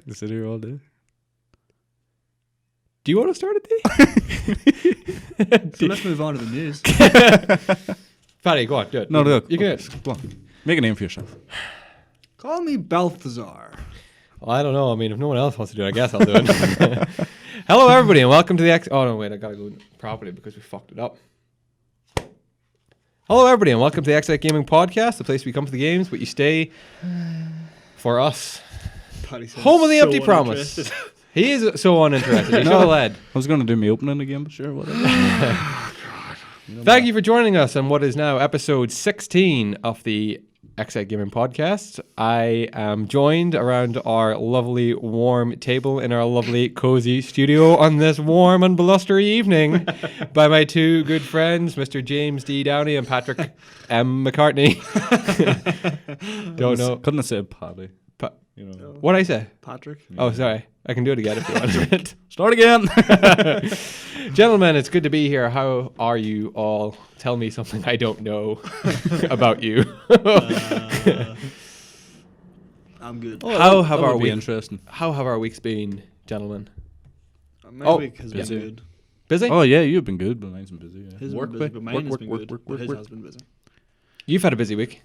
to sit here all day. Do you want to start it, D? So let's move on to the news. Paddy, go on, do it. No, look. You can. Go on. Make a name for yourself. Call me Balthazar. Well, I don't know. I mean, if no one else wants to do it, I guess I'll do it. Hello, everybody, and welcome to the Oh, no, wait. I got to go properly because we fucked it up. Hello, everybody, and welcome to the X-Ite Gaming Podcast, the place we come for the games, but you stay for us. Home of the Empty Promise. He is so uninterested. He should have led. I was going to do me opening again, but sure, whatever. Thank you for joining us on what is now episode 16 of the X-Ite Gaming Podcast. I am joined around our lovely warm table in our lovely cozy studio on this warm and blustery evening by my two good friends, Mr. James D. Downey and Patrick M. McCartney. Don't know. Couldn't have said Paddy. What'd I say? Patrick. Oh, sorry. I can do it again if you want. Start again. Gentlemen, it's good to be here. How are you all? Tell me something I don't know about you. I'm good. How have our weeks been, gentlemen? My week has been good. Busy? Oh, yeah, you've been good, but mine's been busy. Yeah. His has been busy, but mine has been good. But his has been busy. You've had a busy week.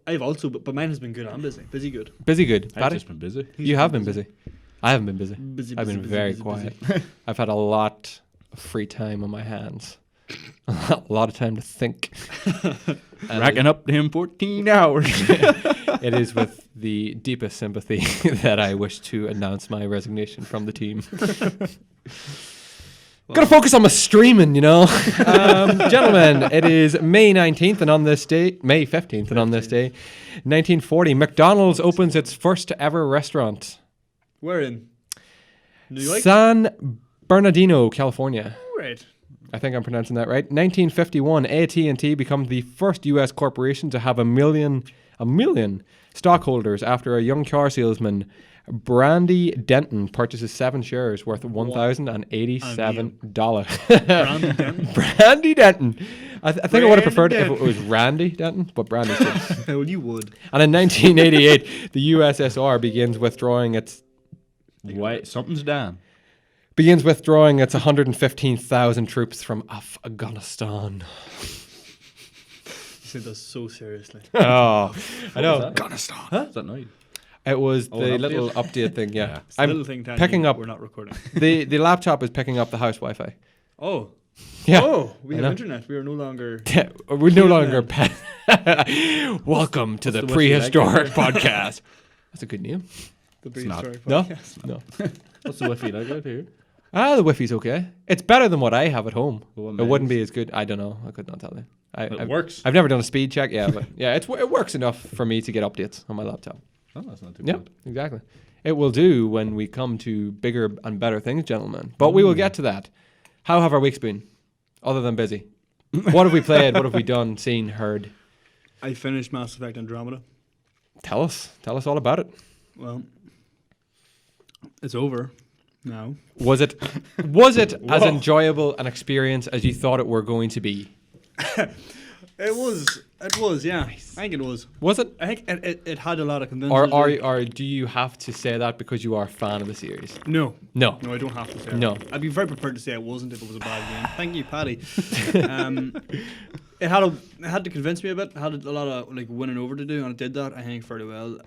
I've also, but mine has been good. I'm busy. Busy good. Busy good. I've just been busy. You have been busy. I haven't been busy. I've been busy, very busy, quiet. I've had a lot of free time on my hands. A lot of time to think. Racking up them 14 hours. It is with the deepest sympathy that I wish to announce my resignation from the team. Gotta focus on my streaming, you know. Gentlemen, it is May 19th, and on this day, May 15th, and on this day, 1940, McDonald's opens its first ever restaurant. Where in? New York? San Bernardino, California. Right. I think I'm pronouncing that right. 1951, AT&T becomes the first U.S. corporation to have a million stockholders after a young car salesman, Brandy Denton, purchases 7 shares worth $1,087. Brandy Denton? Brandy Denton. I think I would have preferred it if it was Randy Denton, but Brandy's good. Well, you would. And in 1988, the USSR begins withdrawing its... Wait, something's down. Begins withdrawing its 115,000 troops from Afghanistan. You said that so seriously. Oh, I know. Afghanistan. Huh? Is that noise? It was the an little update thing, yeah. It's the little thing picking up. We're not recording. The laptop is picking up the house Wi-Fi. Oh. Yeah. Oh, we have internet. We are no longer... We're no longer... Welcome to the prehistoric podcast. That's a good name. The prehistoric No? podcast. No. What's the Wi-Fi like out here? The Wi-Fi's okay. It's better than what I have at home. Well, it wouldn't be as good. I don't know. I could not tell you. It works. I've never done a speed check. Yeah, but yeah, it works enough for me to get updates on my laptop. Oh, that's not too Yeah, bad. exactly. It will do when we come to bigger and better things, gentlemen. But we will get to that. How have our weeks been? Other than busy. What have we played? What have we done, seen, heard? I finished Mass Effect Andromeda. Tell us all about it. Well, it's over now. Was it as enjoyable an experience as you thought it were going to be? It was, yeah. Nice. I think it was. Was it? I think it had a lot of convincing. Or do you have to say that because you are a fan of the series? No, I don't have to say No. that. I'd be very prepared to say it wasn't if it was a bad game. Thank you, Paddy. It had to convince me a bit. It had a lot of winning over to do, and it did that, I think, fairly well.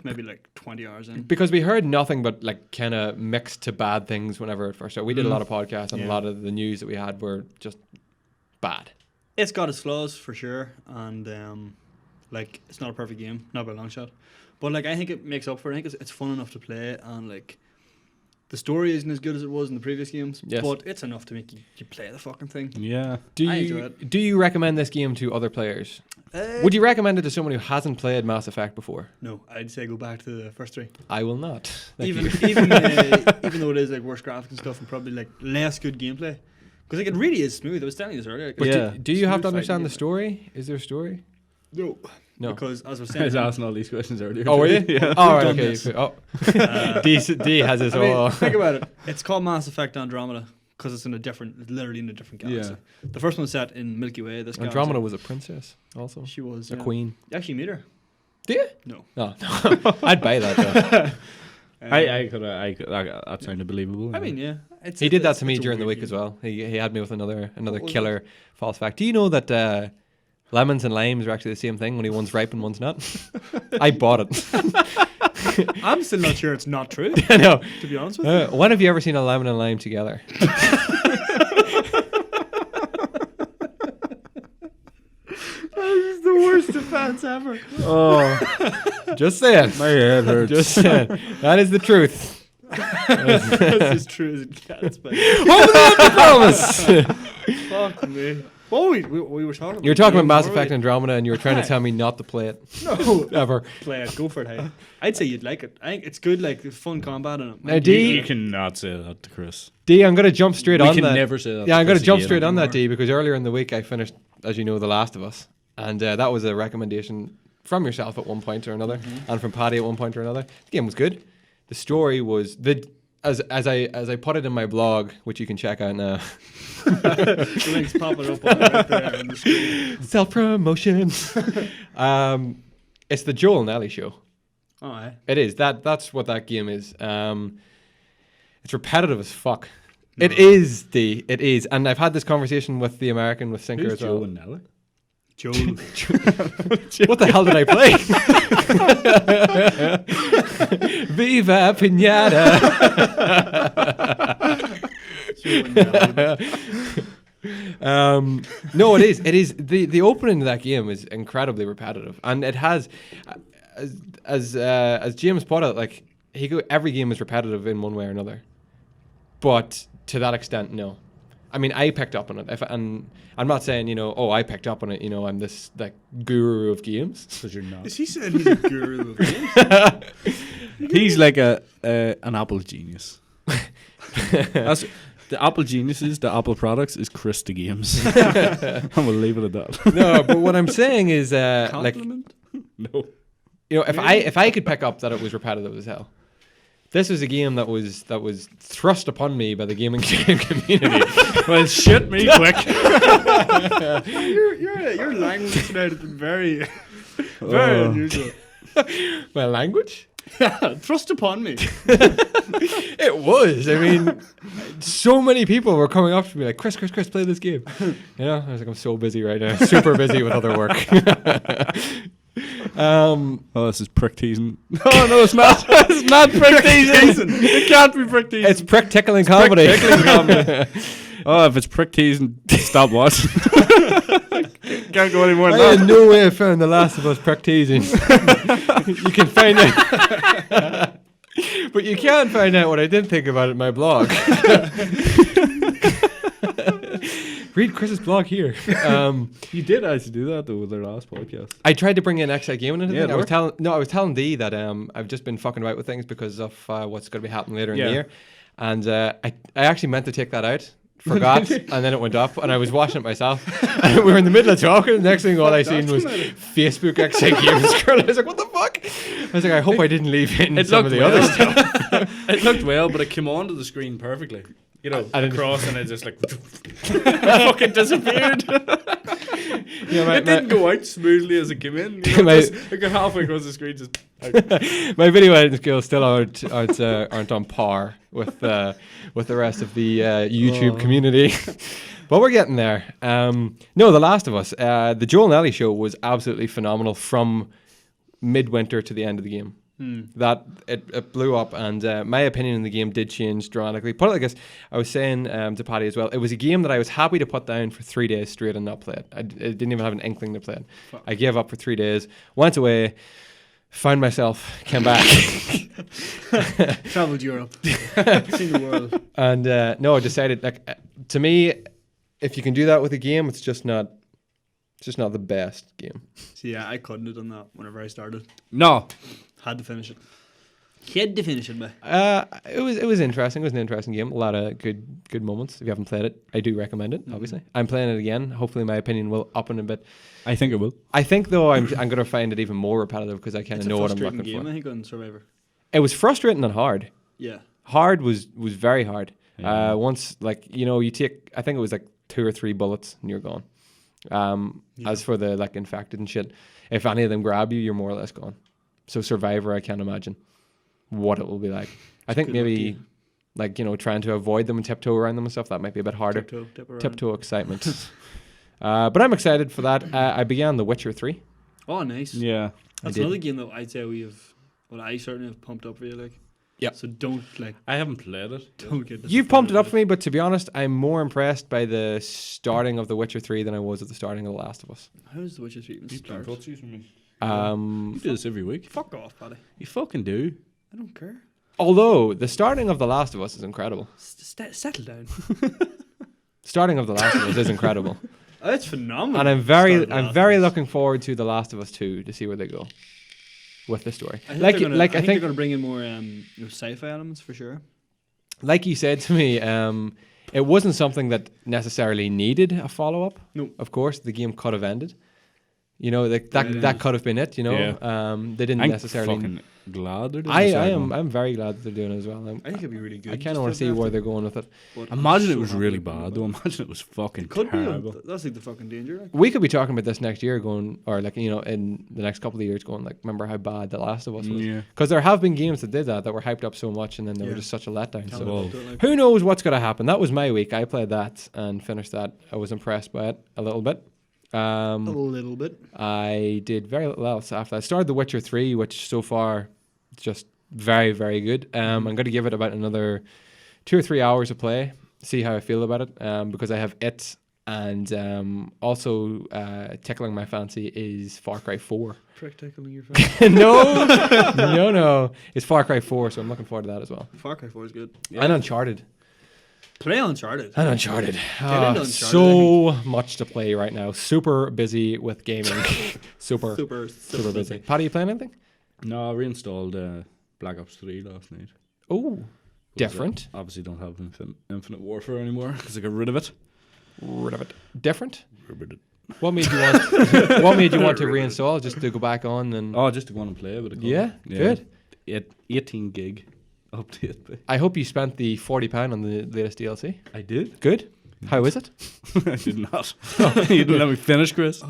Maybe 20 hours in. Because we heard nothing but kind of mixed to bad things whenever it first started. We did a lot of podcasts, and a lot of the news that we had were just bad. It's got its flaws for sure, and it's not a perfect game, not by a long shot. But I think it makes up for it. I think it's fun enough to play, and the story isn't as good as it was in the previous games, but it's enough to make you play the fucking thing. Yeah. Do you recommend this game to other players? Would you recommend it to someone who hasn't played Mass Effect before? No, I'd say go back to the first 3. I will not. Even though it is worse graphics and stuff, and probably less good gameplay. Because it really is smooth. I was telling you this earlier. But do you have to understand the story? Is there a story? No. Because as I was I saying, was asking all these questions earlier. Oh, were you? Yeah. Oh, right, okay. Oh. D has his whole... Think about it. It's called Mass Effect Andromeda because it's literally in a different galaxy. Yeah. The first one's set in Milky Way. This Andromeda galaxy. was a princess also. She was a queen. You actually meet her? Do you? No. Oh, no. I'd buy that though. That sounded believable. I mean, yeah. He did that to me it's a during the weird week as game. well. He had me with another What was killer false fact. Do you know that lemons and limes are actually the same thing? Only one's ripe and one's not. I bought it. I'm still not sure it's not true, I know. to be honest with you. When have you ever seen a lemon and lime together? This is the worst defense ever. Oh, just saying. My head hurts. Just saying. That is the truth. That's as true as it gets, but Promise. fuck me. What we were talking about? You were talking about games, Mass weren't Effect we? Andromeda, and you were trying to tell me not to play it. No. Ever. Play it. Go for it, hey. I'd say you'd like it. I think it's good, like, there's fun combat in it. Now, D- You cannot say that to Chris. D, I'm going to jump straight We on can that. never say that. Yeah, I'm going Chris to jump again straight on that, anymore. D, because earlier in the week I finished, as you know, The Last of Us. And that was a recommendation from yourself at one point or another, and from Paddy at one point or another. The game was good. The story was... As I put it in my blog, which you can check out now. The link's popping up right there on the screen. Self-promotion. It's the Joel and Ellie show. Oh, aye. It is. That's what that game is. It's repetitive as fuck. It is, D. It is. And I've had this conversation with the American, with Sinker Who's as well. Joe and Nelly? Joel. What the hell did I play? Viva Pinata. No, it is. It is. The opening to that game is incredibly repetitive, and it has, as James put it, like every game is repetitive in one way or another, but to that extent, no. I mean, I picked up on it, and I'm not saying I picked up on it. I'm this like guru of games. Because you're not. Is he saying he's a guru of games? He's like an Apple genius. That's the Apple geniuses, the Apple products is Chris the games. And we'll leave it at that. No, but what I'm saying is, like, Compliment? No. if I could pick up that it was repetitive as hell. This was a game that was thrust upon me by the gaming community. Well, shit me quick. Your language tonight has been very, very unusual. My language? Thrust upon me. It was. I mean, so many people were coming up to me like, Chris, play this game. I was like, I'm so busy right now. Super busy with other work. Oh, this is prick teasing. Oh no, it's not. It's not prick teasing. It can't be prick teasing. It's prick tickling comedy. Tickling comedy. Oh, if it's prick teasing, stop watching. Can't go any more I than had that. no way of found The Last of Us prick teasing. You can find out. But you can find out what I did think about it in my blog. Read Chris's blog here. You did actually do that though with their last podcast. I tried to bring in XI Gaming into Yeah, it. it I was telling Dee that I've just been fucking about with things because of what's going to be happening later in the year, and I actually meant to take that out. Forgot, and then it went up, and I was watching it myself. And we were in the middle of talking, and the next thing all I seen was Facebook XI Gaming scroll. I was like, what the fuck? I was like, I hope I didn't leave in some of the other stuff. It looked well, but it came onto the screen perfectly. Across, and it just like fucking disappeared. It didn't go out smoothly as it came in. It got halfway across the screen. Just my video editing skills still aren't on par with the rest of the YouTube community. But we're getting there. No, The Last of Us. The Joel and Ellie show was absolutely phenomenal from midwinter to the end of the game. That it blew up, and my opinion in the game did change dramatically. Put it like this, I was saying to Paddy as well, it was a game that I was happy to put down for 3 days straight and not play it. I didn't even have an inkling to play it. Fuck. I gave up for 3 days, went away, found myself, came back. Traveled Europe. Seen the world. And no, I decided, to me, if you can do that with a game, it's just not the best game. So yeah, I couldn't have done that whenever I started. no. Had to finish it. Had to finish it, man. It was interesting. It was an interesting game. A lot of good moments. If you haven't played it, I do recommend it. Obviously, I'm playing it again. Hopefully, my opinion will up in a bit. I think it will. I think though I'm going to find it even more repetitive because I kind It's of a know what I'm frustrating looking game, for. I think, on Survivor. It was frustrating and hard. Yeah. Hard was very hard. Yeah. Once you take, I think it was like 2 or 3 bullets and you're gone. As for the infected and shit, if any of them grab you, you're more or less gone. So Survivor, I can't imagine. what it will be like. I think maybe like, you know, trying to avoid them and tiptoe around them and stuff, that might be a bit harder. Tiptoe excitement. But I'm excited for that. I began The Witcher 3. Oh, nice. Yeah. That's another game that I'd say I certainly have pumped up for you, like. Yep. So don't, like... I haven't played it. Don't get You've pumped it up for me, but to be honest, I'm more impressed by the starting of The Witcher 3 than I was at the starting of The Last of Us. How does The Witcher 3 even start? You do this every week. Fuck off, Paddy. You fucking do. I don't care. Although, the starting of The Last of Us is incredible. Settle down. Starting of The Last of Us is incredible. It's phenomenal. And I'm very looking forward to The Last of Us 2 to see where they go with the story. I think they're going to bring in more sci-fi elements for sure. Like you said to me, it wasn't something that necessarily needed a follow-up. No. Of course, the game could have ended. You know, that could have been it, you know. Yeah. They didn't necessarily... I'm fucking glad they're doing it. I'm very glad that they're doing it as well. I think it'd be really good. I kind of want to see where they're going with it. Imagine it was really bad, though. Imagine it was fucking terrible. That's like the fucking danger. Like. We could be talking about this next year going, or like, you know, in the next couple of years going, like, remember how bad The Last of Us was? Yeah. Because there have been games that did that were hyped up so much and then they were just such a letdown. So Like. who knows what's going to happen? That was my week. I played that and finished that. I was impressed by it a little bit. A little bit. I did very little else after that. I started The Witcher 3, which so far just very, very good. I'm going to give it about another 2 or 3 hours of play, see how I feel about it, because I have it, and also tickling my fancy is Far Cry 4. Prick tickling your fancy? No. It's Far Cry 4, so I'm looking forward to that as well. Far Cry 4 is good. Yeah. And Uncharted. Play Uncharted. And Uncharted. Uncharted, so much to play right now. Super busy with gaming. super busy. Pat, are you playing anything? No, I reinstalled Black Ops 3 last night. Oh, different. Obviously don't have Infinite Warfare anymore because I got rid of it. Different? What made you want to reinstall? Just to go back on and... Oh, just to go on and play with it. Yeah, good. 18 gig update. I hope you spent the £40 on the latest DLC. I did. Good. How is it? I did not. You didn't let me finish, Chris.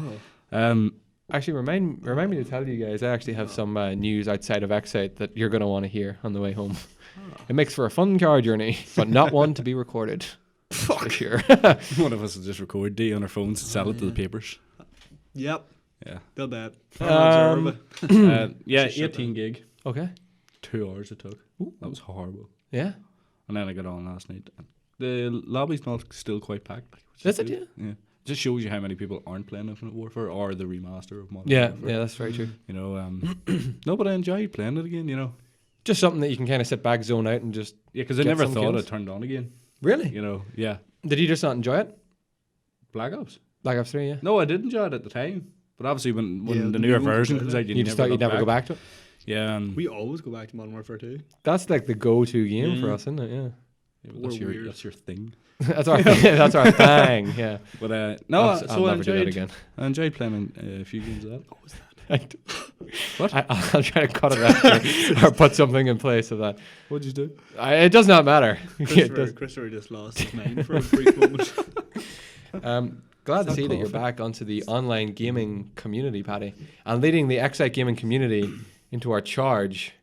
Actually, remind me to tell you guys, I actually have some news outside of Excite that you're going to want to hear on the way home. It makes for a fun car journey, but not one to be recorded. Fuck. For sure. One of us will just record D on our phones and sell it to the papers. Yep. Yeah. They'll bet. 18 gig. Okay. 2 hours it took. Ooh. That was horrible. Yeah. And then I got on last night. The lobby's not still quite packed. Is it? Yeah. Yeah. Just shows you how many people aren't playing Infinite Warfare or the remaster of Modern Warfare. Yeah, that's very true. You know, no, but I enjoyed playing it again, you know. Just something that you can kind of sit back, zone out, and just... Yeah, because I never thought it turned on again. Really? You know, yeah. Did you just not enjoy it? Black Ops? Black Ops 3, yeah. No, I did enjoy it at the time. But obviously when the newer version comes out, you just thought you'd never go back to it? Yeah. We always go back to Modern Warfare 2. That's like the go-to game for us, isn't it? Yeah. That's your thing. That's our thing, yeah. But I'll never do that again. I enjoyed playing a few games of that. What was that? What? I'll try to cut it out or put something in place of that. What'd you do? It does not matter. Christopher just lost his mind for a brief moment. Glad to see that you're back onto the online gaming community, Paddy, and leading the Excite gaming community into our charge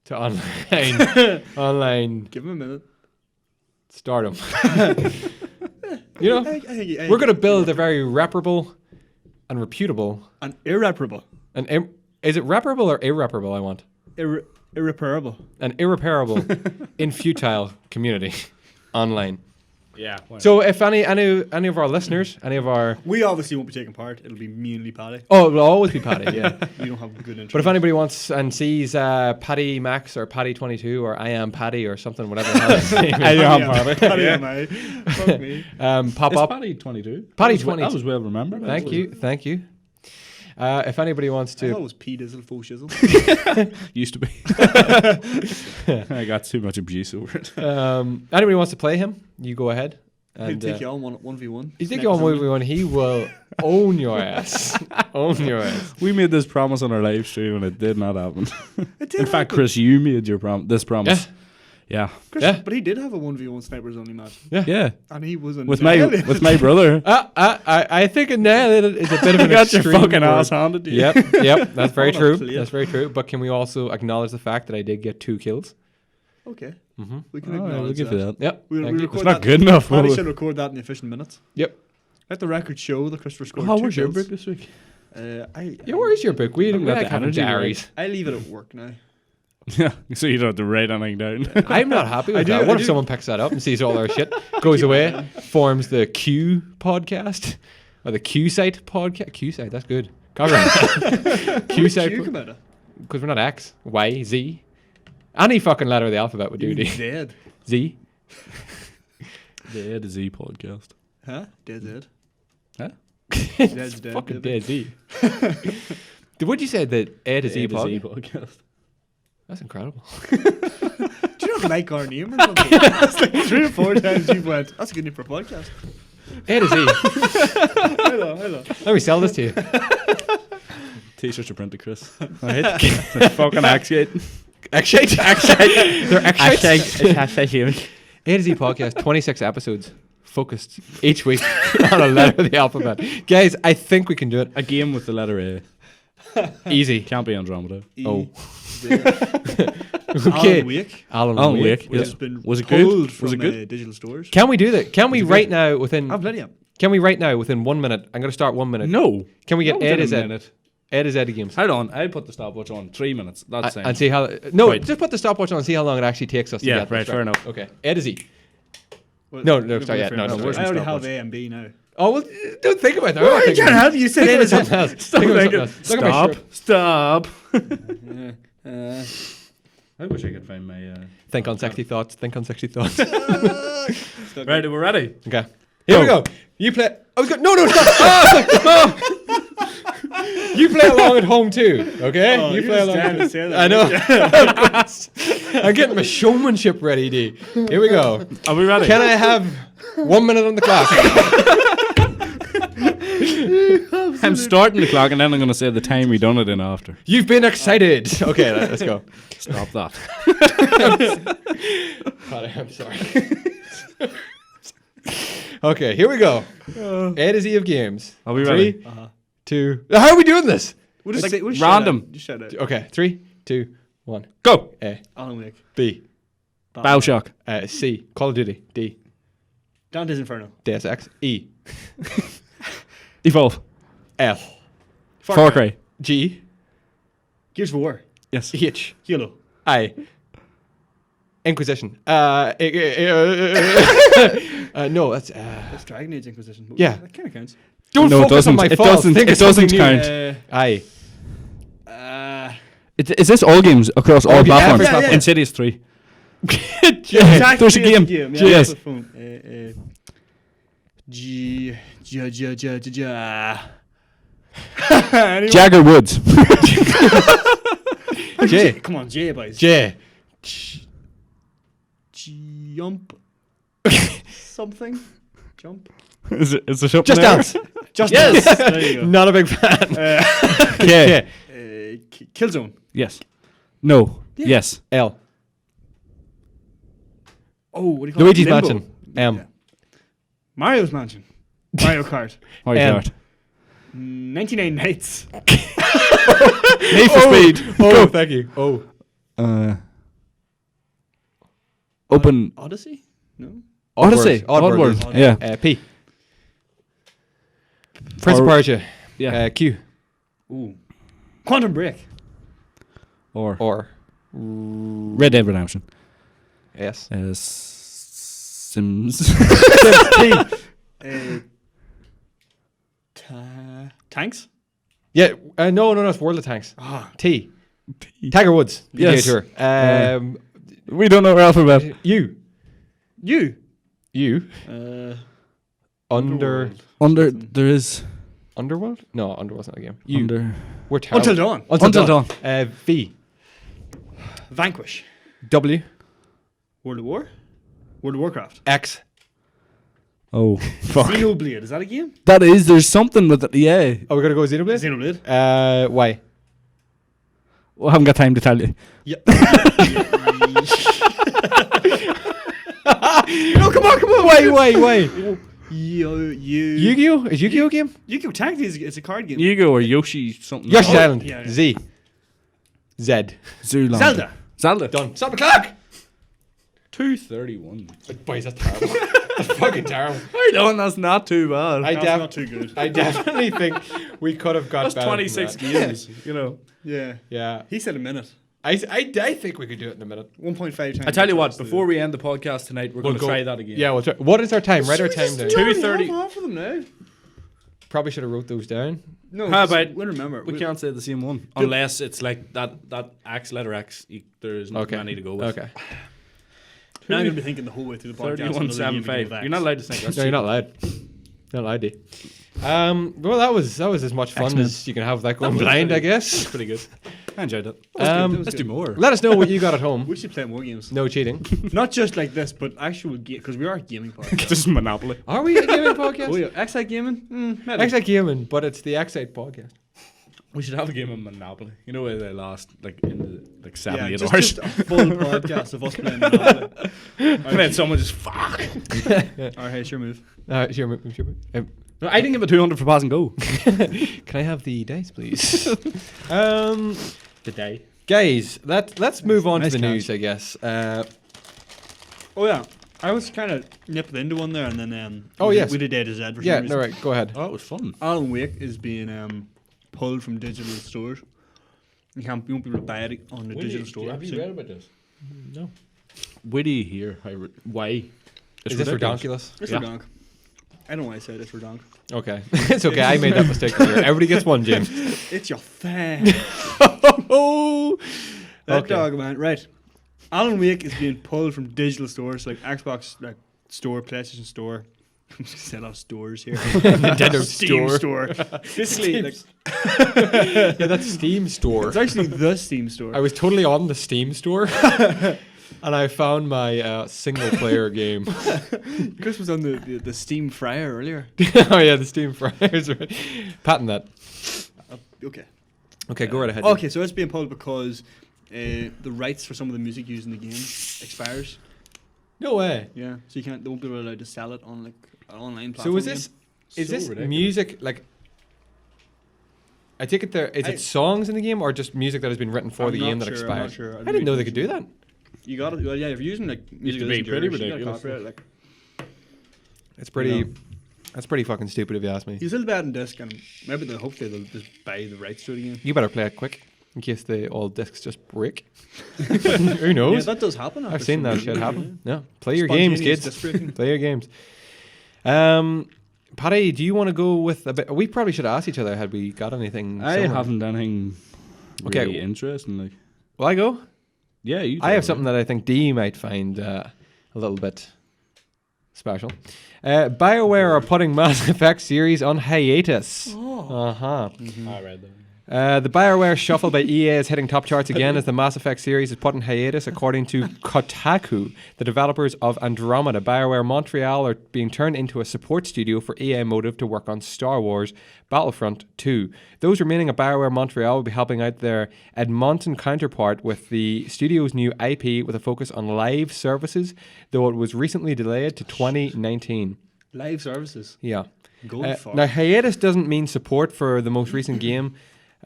to online Give him a minute. stardom. You know, we're going to build a very reparable and reputable and irreparable. Is it reparable or irreparable? I want irreparable. An irreparable, infutile community online. Yeah. So if any of our listeners, we obviously won't be taking part. It'll be mainly Paddy. Oh, it'll always be Paddy. Yeah. We don't have a good intro. But if anybody wants and sees Paddy Max or Paddy 22 or I am Paddy or something, whatever. I am Paddy. Paddy am I. Fuck me. Pop up. Paddy 22. Paddy 22. That was well remembered. Thank you. If anybody wants to... I thought it was P Dizzle Faux Shizzle. Used to be. I got too much abuse over it. Anybody wants to play him, you go ahead. He'll take you on 1v1. He'll take you on 1v1. He will own your ass. We made this promise on our live stream and it did not happen. It did In fact, Chris, you made this promise. Yeah. Chris, but he did have a 1v1 snipers only match. Yeah. And he was with my brother. I think annihilated is a bit of an got your extreme fucking word. ass handed to you. Yep, that's very true. plate. That's very true. But can we also acknowledge the fact that I did get 2 kills? Okay. Mm-hmm. We can We'll acknowledge give you that. Yep. We thank you. record It's not that- good enough. Paddy will should it? record that in the efficient minutes. Yep. Let the record show that Christopher scored How 2 was your kills. break this week? Yeah, where is your book? We didn't got like the having energy diaries. I leave it at work now. Yeah. So you don't have to write anything down. I'm not happy with that. What if someone picks that up and sees all our shit, goes away, forms the Q podcast or the Q site podcast? Q site, that's good. Copyright. Q site. Because we're not X, Y, Z. Any fucking letter of the alphabet would do. You're D. dead. Z. The A to Z podcast. Huh? Dead. Huh? Dead's dead. Fucking baby. dead Z. Would you say that A to Z A to Z podcast? podcast. That's incredible. Do you not like our name or something? That's like 3 or 4 times you've went, that's a good name for a podcast. A to Z. Hello. Let me sell this to you. T-shirts are printed, Chris. Right? Fucking X-Gate. X-Shite? They're X-Shites. Hashtag A to Z podcast, 26 episodes, focused each week on a letter of the alphabet. Guys, I think we can do it. A game with the letter A. Easy. Can't be Andromeda. Oh. Okay. Alan Wake. Yeah. Has been Was it good? pulled Was from it good? digital stores. Can we do that? Can we right now within... I've let you. Can we right now within 1 minute? I'm going to start 1 minute. No. Can we get That A to was in a Z? minute. A to Z games. Hold on. I put the stopwatch on 3 minutes. That's And see how... No, Right. just put the stopwatch on and see how long it actually takes us to Yeah, get right, this fair enough. Okay. A to Z. Well, No, we're sorry, yeah, fair no, enough. where's I the already have stopwatch? A and B now. Oh, well, don't think about that. Well, you can't have. You said Think A about to Z. something else. Think about something else. Look at my shirt. Stop. I wish I could find my... Think on sexy thoughts. Think on sexy thoughts. Right, we're ready. Okay. Here we go. You play... I was going... No, stop. You play along at home too, okay? Oh, you you're play just along. trying to say that, I know. I'm getting my showmanship ready, D. Here we go. Are we ready? Can I have 1 minute on the clock? I'm starting the clock and then I'm going to say the time we done it in after. You've been excited. Okay, let's go. Stop that. God, I'm sorry. Okay, here we go. A to Z of games. Are we 3, ready? 2. How are we doing this? We'll just Like say, we'll random. Just shout out. Okay, 3, 2, 1. Go. A, Alan Wake. B, Bioshock. C. Call of Duty. D. Dante's Inferno. Deus Ex. E. Evolve. F. Far Cry. G. Gears of War. Yes. H. Halo. I. Inquisition. No, that's. That's Dragon Age Inquisition. But Yeah. That kind of counts. Don't No, it focus on doesn't. my It faults. doesn't. Think It of something doesn't new. count. Aye. Is this all games across all yeah, platforms? every platform. Insidious 3. Exactly. There's a game. Yeah, Yes. that's the phone. Anyway. Jagger Woods. J. Come on, J, boys. J. Jump. Something. Jump. Is it something Just there? Dance. Just Yes. Dance. There you go. Not a big fan. K. Killzone. Yes. No. Yeah. Yes. L. Oh, what do you call Luigi's it? Limbo. Mansion. M. Yeah. Mario's Mansion. Mario Kart. Mario M. Kart. 99 Nights. Need for Speed. Oh, thank you. Oh. Open. Odyssey? No. Odyssey. Oddworld. Oddworld. Yeah. P. Prince of Persia. Yeah. Q. Ooh. Quantum Break. Or. Red Dead Redemption. S. Sims. T. Tanks? Yeah. No. It's World of Tanks. Ah. T. Tiger Woods. PGA Yes. Tour. We don't know our alphabet. U. You. Under. Under. There is. Underworld? No, Underworld's not a game. U. Under. We're terrible. Until Dawn. Until Dawn. V. Vanquish. W. World of War? World of Warcraft. X. Oh. Fuck. Xenoblade. Is that a game? That is. There's something with it. Yeah. Oh, we're gonna go with Xenoblade? Xenoblade. Y. Well, I haven't got time to tell you. Yep. Wait. Yu-Gi-Oh? Is Yu-Gi-Oh a game? Yu-Gi-Oh! Technically it's a card game. Yu-Gi-Oh or Yoshi something. Yoshi's Island. yeah. Z. Zed. Zoolander. Zelda. Done. Stop the clock! 2:31. Boys, that's terrible. That's fucking terrible. I know, and that's not too bad. That's not too good. I definitely think we could have got That's better 26 than that. games, you know. Yeah. Yeah. He said a minute. I think we could do it in a minute. 1.5 times. I tell you what, before we end the podcast tonight, we're going to go- try that again. Yeah, we'll try. What is our time? Write our time down. 2:30. Half of them now. Probably should have wrote those down. No, How about- we'll remember. We can't say the same one. Unless it's like that X, letter X, there's nothing I need to go with. Okay. Now I'm going to be thinking the whole way through the podcast. 31.75. You're not allowed to think. No, you're not allowed. Not allowed to. Well, that was as much fun as you can have that going blind, I guess. That's pretty good. I enjoyed it. Let's do more. Let us know what you got at home. We should play more games. No cheating. Not just like this, but actual game, because we are a gaming podcast. This is Monopoly. Are we a gaming podcast? Oh yeah, Excite Gaming? Maybe. Excite Gaming, but it's the Excite podcast. We should have a game of Monopoly. You know where they last like in the 7, 8 just, hours. just a full podcast of us playing Monopoly. And then someone just fuck. Alright, hey, sure move. Sure. No, I didn't give it 200 for pass and go. Can I have the dice, please? The day. Guys, let's move on Nice to the catch. news, I guess. Oh yeah, I was kind of nipping into one there, and then Oh, we yes. we did A to Z for some Yeah, reason. no, right, go ahead. Oh, it was fun. Alan Wake is being pulled from digital stores. You won't be able to buy it on the digital store. soon. about this? No. Witty here. Why? Is this ridiculous? It's Yeah. for donk. I don't know why I said it's for donk. Okay. It's okay, I made that mistake earlier. Everybody gets one, James. It's your thing. Oh! That Okay. dog, man. Right. Alan Wake is being pulled from digital stores like Xbox store, PlayStation store. I'm just saying off stores here. Nintendo Steam store. Basically, like, Yeah, that's Steam store. it's actually the Steam store. I was totally on the Steam store. And I found my single-player game. Chris was on the Steam Fryer earlier. Oh yeah, the Steam fryers. Right. Patent that. Okay. Okay, go right ahead. Okay, so it's being pulled because the rights for some of the music used in the game expires. No way. Yeah, so they won't be allowed to sell it on like an online So platform. is this ridiculous. music like? I take it there. Is it songs in the game or just music that has been written for the game that I'm expired? not sure. I didn't know they could do that. You got it. Well, yeah, if you're using like music to that's be pretty yours, you gotta ridiculous. copyright it, like. It's pretty. Yeah. That's pretty fucking stupid if you ask me. You still bad in disc, and maybe hopefully they'll just buy the rights to it again. You better play it quick in case the old discs just break. Who Yeah, knows? that does happen. I've seen that shit happen. Yeah, play your games, Spontaneous kids. disc breaking. Play your games. Paddy, do you want to go with a bit? We probably should have asked each other had we got anything. I similar. haven't done anything Okay. really interesting. Like, Will I go? yeah, you. I have something that I think Dee might find a little bit special. BioWare are putting Mass Effect series on hiatus. Uh-huh. I read that. The BioWare shuffle by EA is hitting top charts again as the Mass Effect series is put in hiatus, according to Kotaku. The developers of Andromeda, BioWare Montreal, are being turned into a support studio for EA Motive to work on Star Wars Battlefront 2. Those remaining at BioWare Montreal will be helping out their Edmonton counterpart with the studio's new IP with a focus on live services, though it was recently delayed to 2019. Live services. Yeah. Go for Now, hiatus doesn't mean support for the most recent game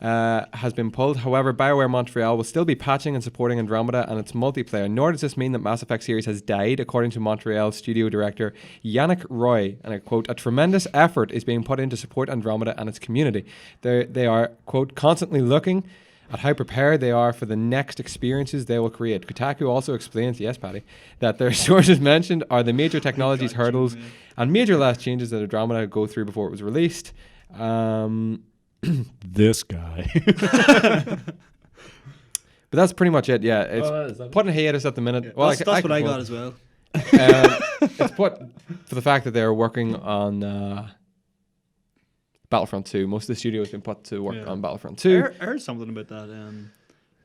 has been pulled. However, BioWare Montreal will still be patching and supporting Andromeda and its multiplayer. Nor does this mean that Mass Effect series has died, according to Montreal studio director Yannick Roy. And I quote, "A tremendous effort is being put in to support Andromeda and its community. They are, quote, constantly looking at how prepared they are for the next experiences they will create." Kotaku also explains, yes, Paddy, that their sources mentioned are the major technologies hurdles and major last changes that Andromeda go through before it was released. This guy. But that's pretty much it. Yeah, it's is that put in hiatus at the minute. Yeah, Well, that's what I got as well. It's put for the fact that they're working on Battlefront 2. Most of the studio has been put to work Yeah. on Battlefront I 2, heard something about that.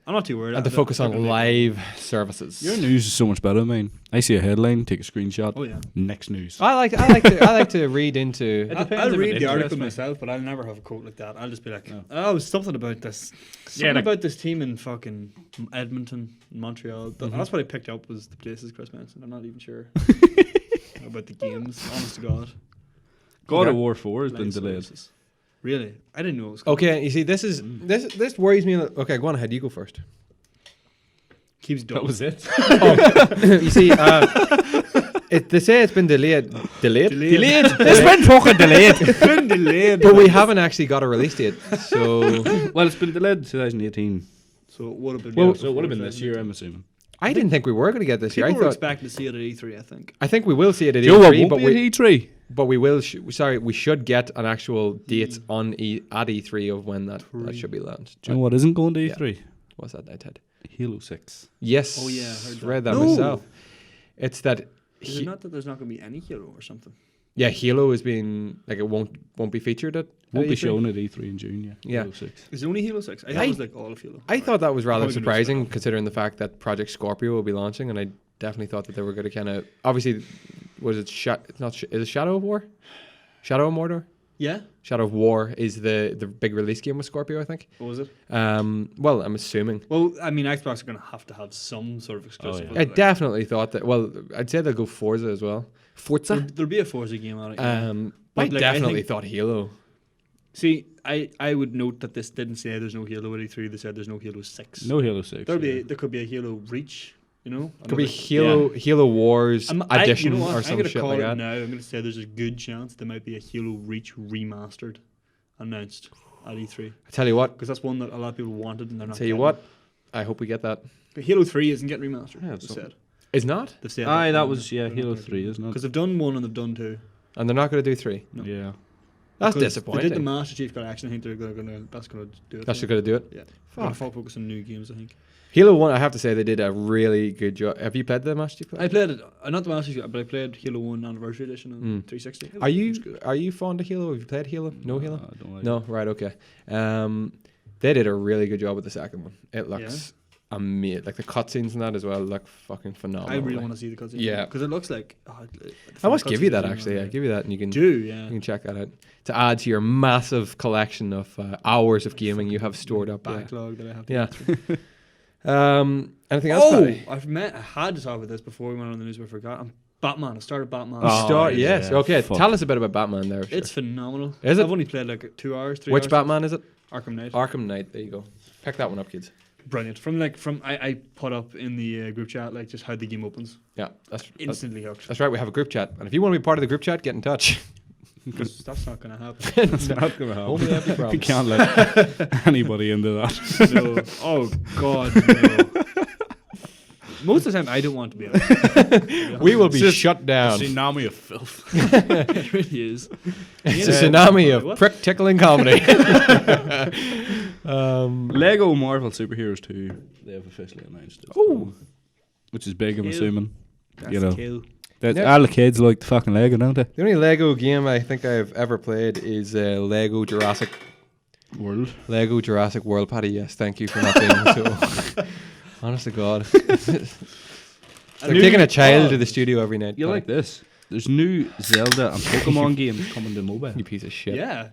I'm not too worried. and to focus on live services. Your news is so much better, man. I see a headline, take a screenshot. Oh yeah. Next news. I like to read into. I'll if read it the article interests me. myself, but I'll never have a quote like that. I'll just be like, No. "Oh, something about this. Something Yeah, like- about this team in fucking Edmonton, Montreal." That's what I picked up was the places Chris mentioned. I'm not even sure. about the games. Honest to God. God of War 4 has been delayed. Really? I didn't know it was coming. Okay, you see, this worries me. Okay, go on ahead. You go first. Keeps dumb. That was it. You see, they say it's been delayed. Delayed? It's been fucking delayed. It's been delayed. But we haven't actually got a release date. So, Well, it's been delayed to 2018. So it would have been. Well, So it would have been this year, I'm assuming. I didn't think we were going to get this year. People I were thought. expecting to see it at E3. I think. I think we will see it at Joe, E3, won't but be at E3. But we will. We should get an actual date on at E3 of when that should be launched. Do you know what isn't going to E3? What's that, Ted? Halo 6. Yes. Oh, yeah, I heard that. Read that No. myself. It's that. Is it not that there's not going to be any Halo or something? Yeah, Halo is being like it won't be featured at. Won't be E3. shown at E3 in June. Yeah. Halo 6. Is it only Halo 6? I thought it was like all of Halo. I thought that was rather Probably gonna surprising be considering the fact that Project Scorpio will be launching, and I definitely thought that they were going to kind of obviously was it is it Shadow of War, Shadow of Mordor. Yeah. Shadow of War is the big release game with Scorpio, I think. What was it? Well, I'm assuming. Well, I mean, Xbox are going to have some sort of exclusive. yeah. with I it, like. definitely thought that. Well, I'd say they'll go Forza as well. Forza. There'll be a Forza game out. Yeah. I But, like, definitely think- thought Halo. See, I would note that this didn't say there's no Halo at E3. They said there's no Halo 6. No Halo 6. There could be a Halo Reach. You know, Could be another- Halo Wars edition you know what? or I'm some gonna shit call like it that. now. I'm going to say there's a good chance there might be a Halo Reach remastered announced at E3 I tell you what. because that's one that a lot of people wanted and they're not. Tell you getting. what. I hope we get that. But Halo 3 isn't getting remastered. Yeah, They it's said. Is not, They've said Aye, that they're was not Halo gonna 3, do isn't it? Because they've done 1 and they've done 2. and they're not going to do 3. No. Yeah. That's Because disappointing. They did the Master Chief Collection. I think they're gonna that's gonna do it. That's just going to do it. Yeah. Fuck. Focus on new games. I think. Halo 1, I have to say, they did a really good job. Have you played the Master Chief? I played it. Not the Master Chief, but I played Halo 1 Anniversary Edition on 360. It was- Are it was good. you fond of Halo? Have you played Halo? No Halo? I don't like No, right, okay. They did a really good job with the second one. It looks amazing. Like the cutscenes and that as well look fucking phenomenal. I really like. want to see the cutscene. Yeah. because it looks like. I must give you that actually. I give you that, and you can Yeah. you can check that out to add to your massive collection of hours of gaming you have stored up. Backlog that I have to Yeah. get through. Anything else? Oh, Patty? I had to talk about this before we went on the news, but I forgot. Batman. I started Batman. Yes. yeah, Okay. fuck. Tell us a bit about Batman there. Sure. It's phenomenal. Is it? I've only played like 2 hours, 3 Which hours. Batman is it? Arkham Knight. Arkham Knight. There you go. Pick that one up, kids. Brilliant. I put up in the group chat like just how the game opens. Yeah, that's Instantly hooked. that's right. We have a group chat, and if you want to be part of the group chat, get in touch. Because that's not going to happen. It's not going to happen. Only empty We promise. can't let anybody into that. No. Oh God, no. Most of the time, I don't want to be on it. We will be It's just shut down. Tsunami of filth. It really is. It's a tsunami of What? prick tickling comedy. Lego Marvel Superheroes 2, they have officially announced it. Oh. Which is big, I'm Kill. assuming. That's You know. a kill. Yeah. All the kids like the fucking Lego, don't they? The only Lego game I think I've ever played is Lego Jurassic World. Paddy, yes, thank you for not being so. Honest to God, they're taking a child to the studio every night. You Paddy. like this? There's new Zelda and Pokemon games coming to mobile. You piece of shit. Yeah.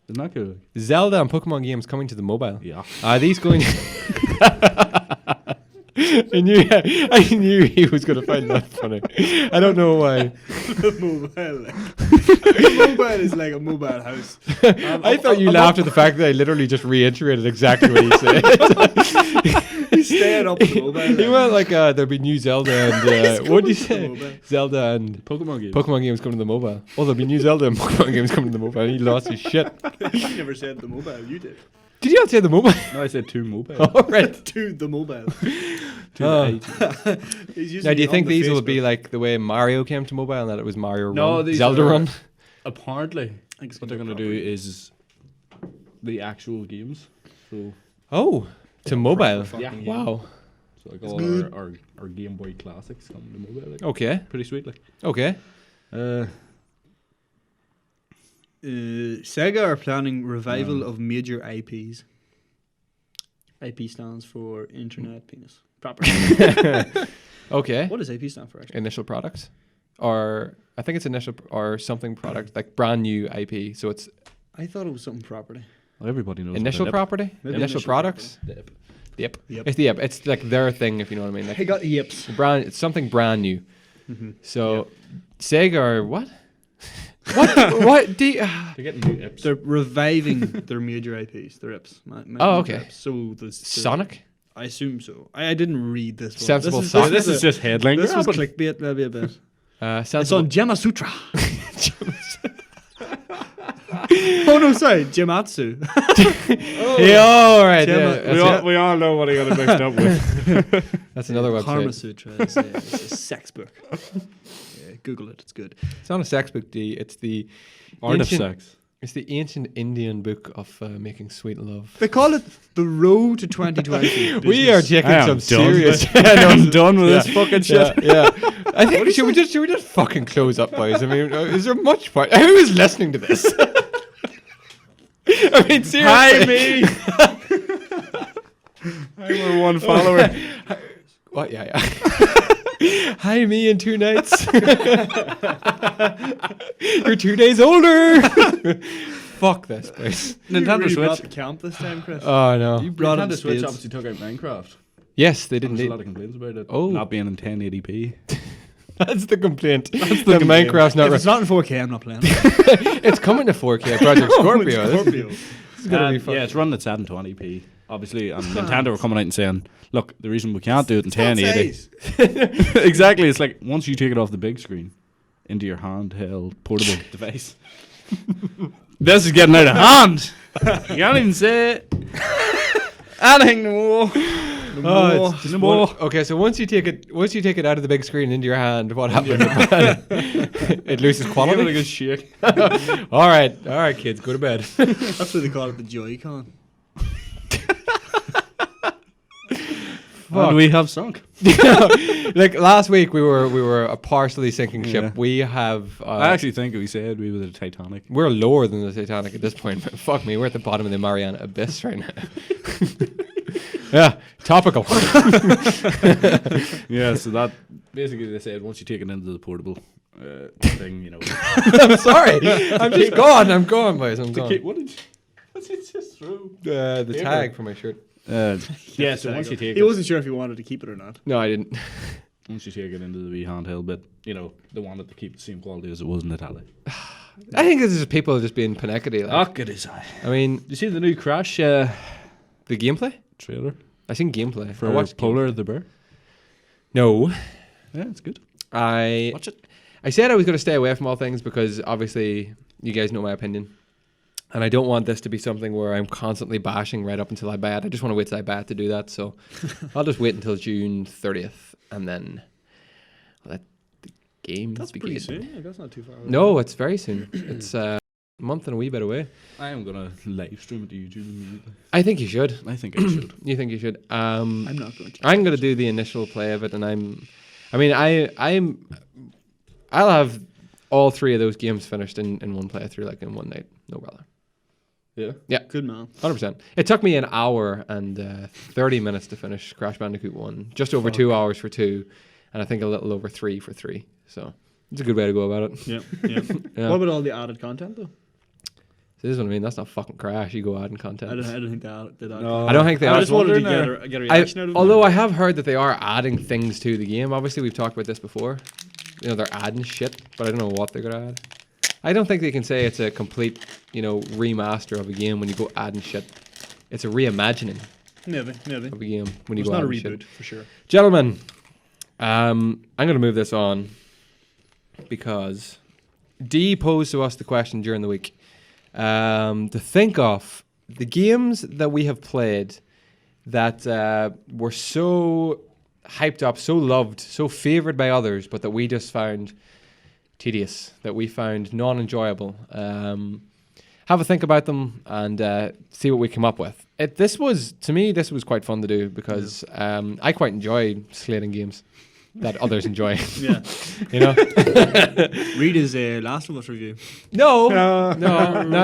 Isn't that good? Zelda and Pokemon games coming to the mobile. Yeah. Are these going? I knew he was going to find that funny. I don't know why. Mobile is like a mobile house. I thought you laughed at the fact that I literally just reiterated exactly what he said. He's staying up with mobile. He went like, there'll be new Zelda and what did you say? mobile. Zelda and Pokemon games. Pokemon games coming to the mobile. Oh, there'll be new Zelda and Pokemon games coming to the mobile. He lost his shit. You never said the mobile. You did. Did you not say the mobile? No, I said 2 mobile. All right. To the mobile. Oh. He's using Now, do you it think on the these will be Facebook. like the way Mario came to mobile and that it was Mario No, Run? these Zelda are- Run? Apparently, I think it's what they're gonna going to be do is the actual games. So, Oh, to mobile. fucking Yeah. game. Wow. so like all our Game Boy classics coming to mobile. Like, Okay. pretty sweet. Like, Okay. Sega are planning revival of major IPs. IP stands for Internet Penis. Property. Okay. What does IP stand for, actually? Initial product, or I think it's initial or something product, like brand new IP. So it's I thought it was something property. well, everybody knows. initial what property, Maybe initial initial products. Yep. Yep. Yep. It's the yep. It's like their thing, if you know what I mean. Like I got yips. it's something brand new. So Sega are what? What? They're getting new IPs. They're reviving their major IPs, their IPs. Okay. IPs. So the Sonic? I assume so. I didn't read this one. Sensible Sonic. This is just headline. This was clickbait maybe a bit. It's on Gema Sutra. Oh no, sorry, Gematsu. Yeah, all right. We all know what I got it mixed up with. That's another website. Karma Sutra is a sex book. Yeah, Google it, it's good. It's not a sex book, D. It's the Art of ancient- sex. It's the ancient Indian book of making sweet love. They call it the Road to 2020. We are taking some done serious. I'm done with this fucking shit. Yeah. I think should we just fucking close up, boys? I mean, is there much point? Who is listening to this? I mean, seriously. Hi, me. I'm one follower. What? Yeah. Hi, me in 2 nights. You're 2 days older. Fuck this, boys. Nintendo really brought Switch. the camp this time, Chris. Oh no. You brought Nintendo it Switch Switch obviously took out Minecraft. Yes, they didn't. There's a lot of complaints about it. Oh. Not being in 1080p. That's the complaint. That's the Minecraft's not. If it's not in 4K, I'm not playing. It's coming to 4K. Project Scorpio. Scorpio. This is gonna be fun. Yeah, it's running at 720p. Obviously, and Nintendo were coming out and saying, "Look, the reason we can't do it in 1080." Exactly. It's like once you take it off the big screen into your handheld portable device, this is getting out of hand. You can't even say anything no more. No more. Okay, so once you take it out of the big screen into your hand, what happens? It loses Give it a quality. good shake. All right, kids, go to bed. That's what they call it, the Joy-Con. And we have sunk. Like last week, we were a partially sinking ship. Yeah. We have. I actually think we said we were the Titanic. We're lower than the Titanic at this point. Fuck me, we're at the bottom of the Mariana Abyss right now. Yeah, topical. Yeah, so that basically they said once you take it into the portable thing, you know. I'm sorry. I'm just gone. I'm gone, boys. I'm gone. What's it just through? The Paper. tag for my shirt. Yeah, so once you take He it, wasn't sure if he wanted to keep it or not. No, I didn't. once you take it into the wee handheld bit, you know, they wanted to keep the same quality as it was in the tally. I think this is people just being panicky. Like. good as I. I mean, You see the new Crash the gameplay. trailer I seen gameplay. for I watched Polar the Bear? No, Yeah, it's good. I Watch it. I said I was going to stay away from all things because obviously you guys know my opinion, and I don't want this to be something where I'm constantly bashing right up until I buy it. I just want to wait till I buy it to do that. So I'll just wait until June 30th and then let the game That's begin. pretty soon. Like, that's not too far away. No, it's very soon. It's a month and a wee bit away. I am gonna live stream it to YouTube immediately. I think you should. I think I should. You think you should? I'm not going to. I'm going to do the initial play of it, and I'll have all 3 of those games finished in one playthrough, like in one night, no bother. Yeah. Good man. 100%. It took me an hour and 30 minutes to finish Crash Bandicoot 1, just over 2 hours for 2, and I think a little over 3 for 3. So it's a good way to go about it. Yeah. Yeah. What about all the added content though? This is what I mean. That's not fucking Crash. You go adding content. I don't think they did that. No. I don't think they I are. just wanted to get a reaction out of it. Although I have heard that they are adding things to the game. Obviously, we've talked about this before. You know, they're adding shit, but I don't know what they're going to add. I don't think they can say it's a complete, remaster of a game when you go adding shit. It's a reimagining Maybe. of a game when you It's go not a adding reboot shit. for sure. Gentlemen, I'm going to move this on because Dee posed to us the question during the week to think of the games that we have played that were so hyped up, so loved, so favored by others, but that we just found tedious, that we found non-enjoyable. Have a think about them and see what we come up with. This was quite fun to do because I quite enjoy slating games that others enjoy. Yeah. Read his Last of Us review. No.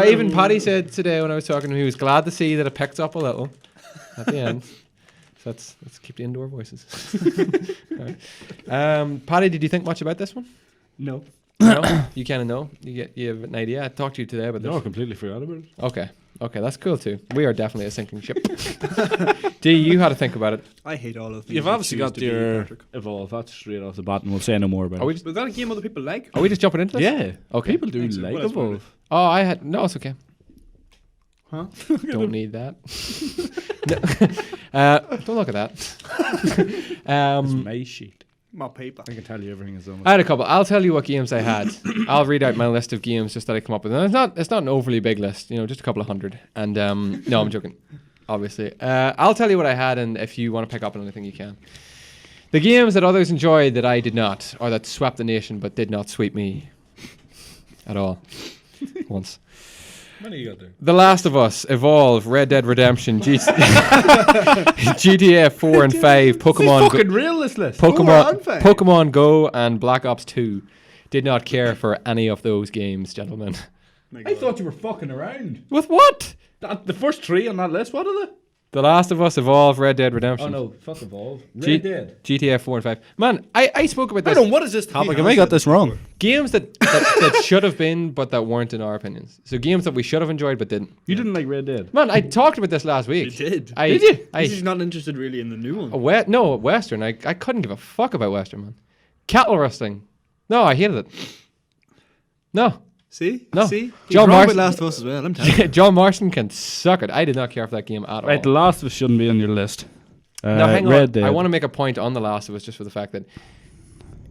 Even Paddy said today when I was talking to him, he was glad to see that it picked up a little at the end. So let's keep the indoor voices. Right. Paddy, did you think much about this one? No. No, you kind of know. You have an idea. I talked to you today about this. No, I completely forgot about it. Okay, that's cool too. We are definitely a sinking ship. D, you had to think about it. I hate all of these. You've obviously got your Evolve. That's straight off the bat, and we'll say no more about it. Is that a game other people like? Are we just jumping into this? Yeah. Okay. People do like Evolve. Oh, I had... No, it's okay. Huh? Don't need that. Don't look at that. It's my sheet. My paper. I can tell you everything is on. I had a couple. I'll tell you what games I had. I'll read out my list of games just that I come up with. And it's not an overly big list, just a couple of hundred. And no, I'm joking. Obviously. I'll tell you what I had, and if you want to pick up on anything, you can. The games that others enjoyed that I did not, or that swept the nation but did not sweep me at all. Once. What do you got there? The Last of Us, Evolve, Red Dead Redemption, GTA 4 and 5, Pokemon. Fucking real this list. Pokemon Go, and Black Ops 2. Did not care for any of those games, gentlemen. I thought you were fucking around. With what? The first three on that list. What are they? The Last of Us, Evolve, Red Dead Redemption. Oh no, fuck Evolve. Red Dead. GTA 4 and 5. Man, I spoke about this. What is this topic? Have I got this wrong? Games that should have been, but that weren't in our opinions. So games that we should have enjoyed, but didn't. You didn't like Red Dead? Man, I talked about this last week. You did? Did you? He's not interested really in the new one. No, Western. I couldn't give a fuck about Western, man. Cattle wrestling. No, I hated it. No. See? No. See? John Marston. Last of Us as well. I'm telling you. John Marston can suck it. I did not care for that game at all. Right, The Last of Us shouldn't be on your list. Now, hang Red on. Dead. I want to make a point on The Last of Us just for the fact that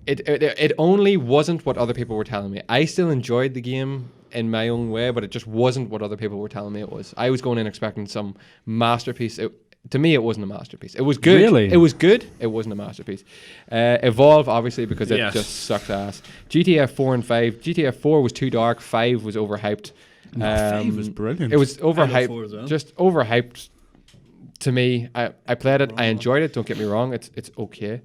it only wasn't what other people were telling me. I still enjoyed the game in my own way, but it just wasn't what other people were telling me it was. I was going in expecting some masterpiece. To me, it wasn't a masterpiece. It was good. Really? It was good. It wasn't a masterpiece. Evolve, obviously, because it just sucked ass. GTA 4 and 5. GTA 4 was too dark. 5 was overhyped. 5 was brilliant. It was I love 4 as overhyped. well. Just overhyped to me. I played it. I enjoyed it. Don't get me wrong. It's okay.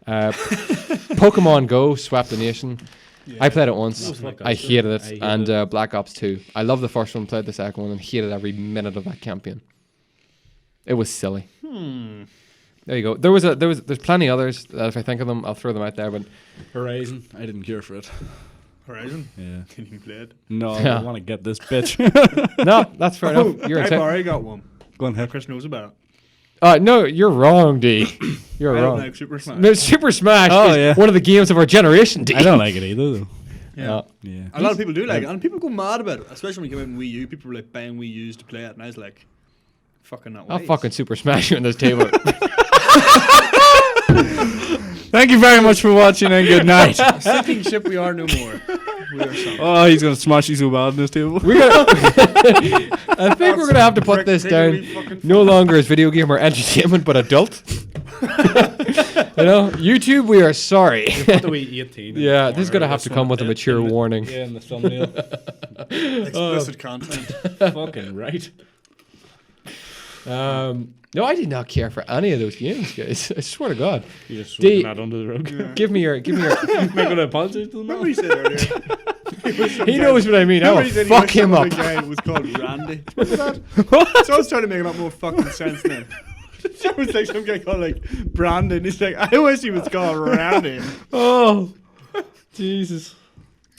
Pokemon Go swept the nation. Yeah. I played it once. I hated it. And Black Ops 2. I love the first one, played the second one, and hated every minute of that campaign. It was silly. There you go. There's plenty others that if I think of them, I'll throw them out there. But Horizon, I didn't care for it. Horizon? Yeah. Didn't you play it? No, I want to get this bitch. No, that's fair enough. I've already got one. Go on, Chris knows about it. No, you're wrong, D. You're I wrong. don't like Super Smash. No, Super Smash is one of the games of our generation, D. I don't like it either, though. Yeah. A lot of people do like it, and people go mad about it, especially when it came out in Wii U. People were like buying Wii U's to play it, and I was like, fucking not I'll fucking Super Smash you on this table. Thank you very much for watching, and good night. Sinking ship we are no more. We are sunk. Oh, he's going to smash you so bad on this table. I think we're going to have to put this down no longer as video game or entertainment, but adult. YouTube, we are sorry. Put the wee 18. Yeah, this is going to have to come with a mature warning. Yeah, in the thumbnail. Explicit content. Fucking right. No, I did not care for any of those games, guys. I swear to God. You just sweeping that under the rug. Yeah. Give me your. Making an apology to them. Remember he said earlier? He knows what I mean. I will fuck him up. Guy was called Randy. Remember that? What? So I was trying to make a lot more fucking sense now. It was like some guy called like Brandon. He's like, I wish he was called Randy. Oh, Jesus.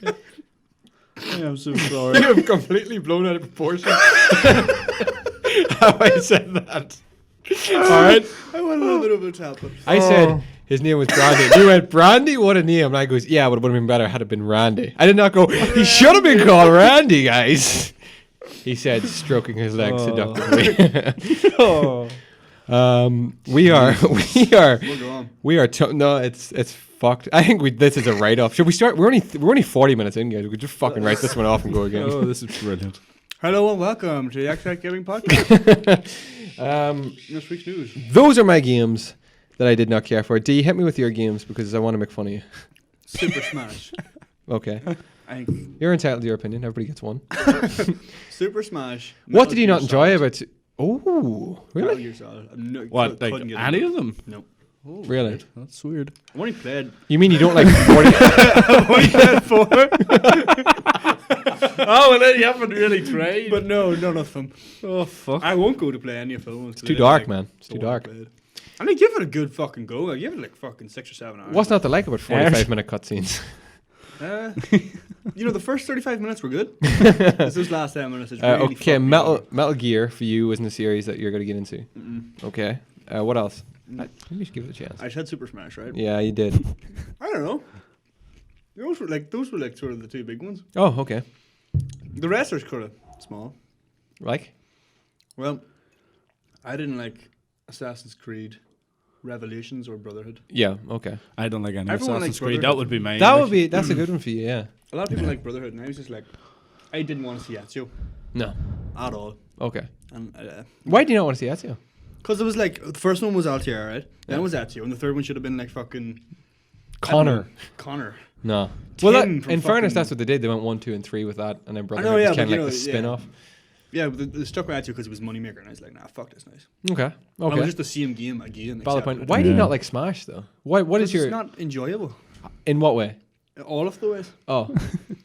I'm so sorry. You have completely blown out of proportion. How I said that. Alright. I went a little bit over the top. I said his name was Brandy. You went, Brandy? What a name. And I goes, yeah, but it would have been better had it been Randy. I did not go, he should have been called Randy, guys. He said, stroking his legs seductively. No, it's fucked. I think this is a write-off. Should we start? We're only 40 minutes in, guys. We could just fucking write this one off and go again. Oh, this is brilliant. Hello and welcome to the X-Rat Gaming Podcast. This week's news. Those are my games that I did not care for. D, hit me with your games because I want to make fun of you. Super Smash. Okay. You're entitled to your opinion. Everybody gets one. Super Smash. What did you not enjoy about it? Oh, really? What, like any of them? No. Oh, really? Weird. That's weird. I've only played. You mean you don't like 40? I've only played 4. Oh, well, then you haven't really tried. But no, none of them. Oh, fuck. I won't go to play any of them. It's too dark, man. It's too dark. I mean, give it a good fucking go. I give it like fucking 6 or 7 hours. What's not to like about 45-minute cutscenes? The first 35 minutes were good. Those last 10 minutes is really okay, Metal Gear for you isn't a series that you're going to get into. Okay. What else? Maybe you should give it a chance. I said Super Smash, right? Yeah, you did. I don't know. Those were like sort of the two big ones. Oh, okay. The rest are kind of small. Like? Well, I didn't like Assassin's Creed, Revolutions, or Brotherhood. Yeah, okay. I don't like any Everyone Assassin's likes Creed. That Brotherhood. would be mine. That's a good one for you, yeah. A lot of people like Brotherhood, and I was just like, I didn't want to see Ezio No. at all. Okay. And Why do you not want to see Ezio? because it was like the first one was Altair, right? Then it was Ezio, and the third one should have been like fucking Connor. Connor. No. Tim Well, from in fairness, fucking- that's what they did. They went 1, 2, and 3 with that, and then Brotherhood know, yeah, was kind but of like you the know, spin-off. Yeah, but they stuck with Ezio because it was moneymaker, and I was like, nah, fuck this noise. Okay. And it was Okay. just the same game again. Valid except point. it- Why do you Yeah. not like Smash though? What is Because your it's not enjoyable. in what way? All of the ways. Oh,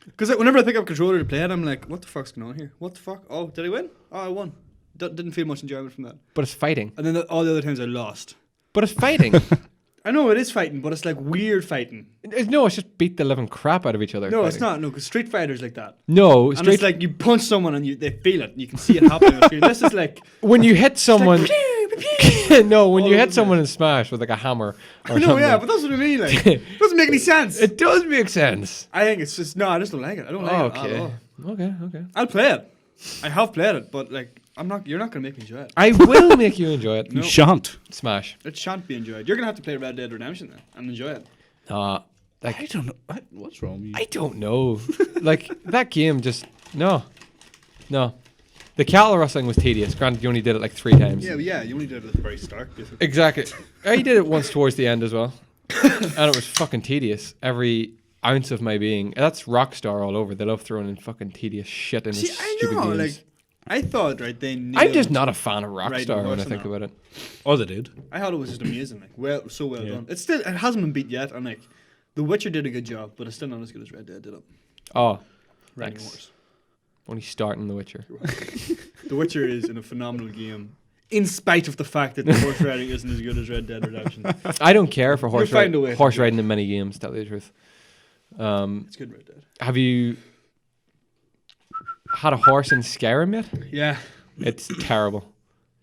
Because whenever I pick up a controller to play it, I'm like, what the fuck's going on here? What the fuck? Oh, did I win? Oh, I won. Didn't feel much enjoyment from that. but it's fighting. And then all the other times I lost. But it's fighting. I know it is fighting, but it's like weird fighting. No, it's just beat the living crap out of each other. No, it's fighting. not. No, because Street Fighter's like that. No, And Street it's like you punch someone and they feel it. You can see it happening on the screen. This is like... when you hit someone. No, when All you over hit the someone in Smash with like a hammer or I know, something. yeah, but that's what I mean. Like, it doesn't make any sense. It does make sense. I think it's just... No, I just don't like it. I don't like it at Okay. all. Okay. I'll play it. I have played it, but like, you're not going to make me enjoy it. I will make you enjoy it. No. You shan't. Smash. It shan't be enjoyed. You're going to have to play Red Dead Redemption then and enjoy it. Like I don't know. What's wrong with you? I don't know. Like that game just no. The cattle rustling was tedious. Granted, you only did it like 3 times. Yeah, but yeah, you only did it at the very start. Basically. Exactly. I did it once towards the end as well, and it was fucking tedious. Every ounce of my being. That's Rockstar all over. They love throwing in fucking tedious shit in See, their I stupid know, games. like, I thought, right, they nailed I'm just not a fan of riding Rockstar when horse I and think all. about it. Oh, they did. I thought it was just amazing, like, so well Yeah. done. It hasn't been beat yet, and like, The Witcher did a good job, but it's still not as good as Red Dead did it. Oh, Riding a thanks. horse. Only starting The Witcher. The Witcher is in a phenomenal game, in spite of the fact that the horse riding isn't as good as Red Dead Redemption. I don't care for You'll find a way to horse do it. riding in many games. To tell you the truth. It's good Red Dead. Have you had a horse in Skyrim yet? Yeah. It's terrible.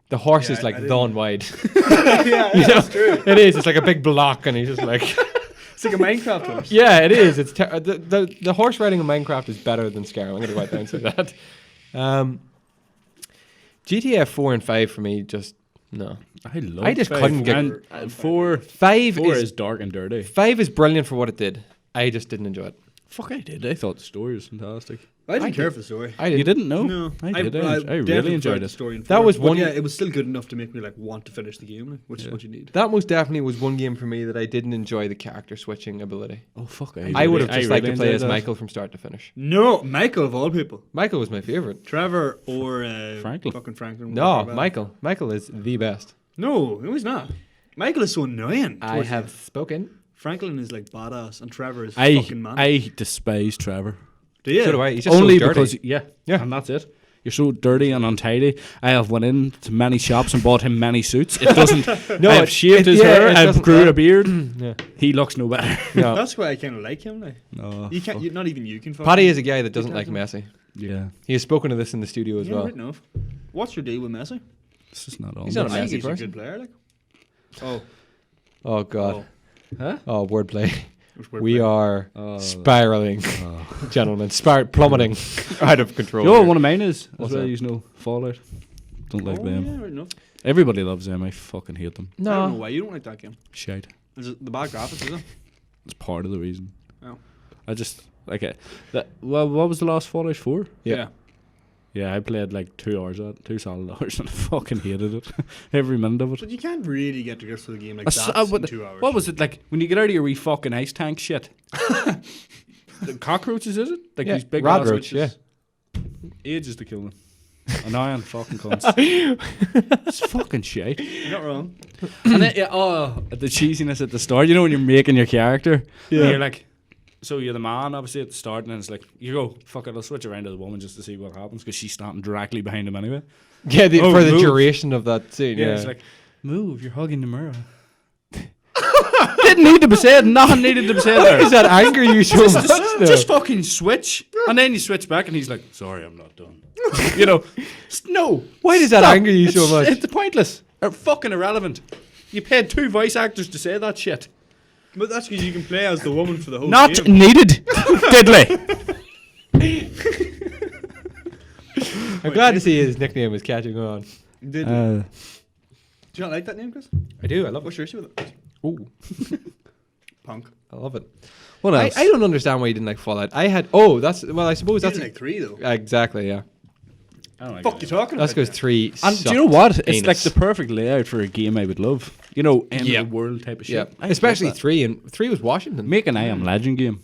The horse Yeah, is like I didn't- thon wide. yeah, You know? that's true. It is. It's like a big block, and he's just like, It's like a Minecraft horse. yeah, it is. It's the horse riding in Minecraft is better than Skyrim. I'm gonna go out there and say that. GTA 4 and 5 for me just no. I love. I just couldn't get- And four. 5 Four is is dark and dirty. 5 is brilliant for what it did. I just didn't enjoy it. Fuck, I did. I thought the story was fantastic. I didn't I care did. for the story. I You didn't. didn't know? No, I did. I definitely really enjoyed preferred the it. story in That four, was but one- Yeah, it was still good enough to make me like want to finish the game, like, which is Yeah. what you need. That most definitely was one game for me that I didn't enjoy the character switching ability. Oh fuck! I would have just liked to play enjoyed as that. Michael from start to finish. No, Michael of all people, Michael was my favorite. Trevor or Franklin. fucking Franklin. No, whatever. Michael. Michael is the best. No, he's not. Michael is so annoying. I towards have the end. spoken. Franklin is like badass, and Trevor is I fucking man. despise Trevor. Do you? So do I. He's just Only so dirty. because yeah, and that's it. You're so dirty and untidy. I have went into many shops and bought him many suits. It doesn't. No, I have it- shaved it- his yeah, hair. it I doesn't- grew a beard. Yeah. He looks no better. No. That's why I kind of like him. Like, No, you can't. fuck. You, not even you can. Paddy is a guy that doesn't like Messi. Yeah, He has spoken of this in the studio as Yeah, well. right enough. What's your deal with Messi? this is not on. He's not a this. I think Messi he's a person. good player. Like, oh, Oh god. Huh? Oh, wordplay. which word We player? are Oh. spiraling, gentlemen. Plummeting out of control. You know what here. one of mine is? What's As well, that? you know, Fallout. Don't like Oh, them. yeah, right enough. Everybody loves them. I fucking hate them. I don't know No. why you don't like that game. Shite. Is it the bad graphics? Is it? It's part of the reason. Oh. I just like it. Well, what was the last Fallout 4? Yeah. Yeah, I played like 2 hours of it, 2 solid hours, and I fucking hated it. Every minute of it. But you can't really get to grips with the game like I s- that I in would- 2 hours. What was it like when you get out of your wee fucking ice tank shit? The cockroaches, is it? Like Yeah, these big rod ass roach, witches? Ages to kill them. Annoying fucking cunts. It's fucking shit. You're not wrong. And then, the cheesiness at the start. You know when you're making your character, and you're like, so you're the man obviously at the start, and then it's like you go, fuck it, I'll switch around to the woman just to see what happens because she's standing directly behind him anyway. Yeah, Oh, for the move. duration of that scene. Yeah. It's like, move, you're hugging the mirror. Didn't need to be said. Nothing needed to be said Why there. does that anger you so much? though? Just fucking switch, and then you switch back, and he's like, "Sorry, I'm not done." You know, no. Why does that Stop. anger you so much? It's pointless. are fucking irrelevant. You paid 2 voice actors to say that shit. But that's because you can play as the woman for the whole Not game. needed. Diddley. I'm glad to see his nickname is catching on. Did do you not like that name, Chris? I do. I love What's your issue with it? Ooh. Punk. I love it. What else? I don't understand why you didn't like Fallout. I suppose You that's didn't like 3 though. exactly, yeah. I don't like Fuck you talking That's about? because 3 And do you know what? It's anus. like the perfect layout for a game I would love. You know, end Yeah. of the world type of Yeah, shit. I especially love that. 3, and 3 was Washington. Make an I Am Legend game.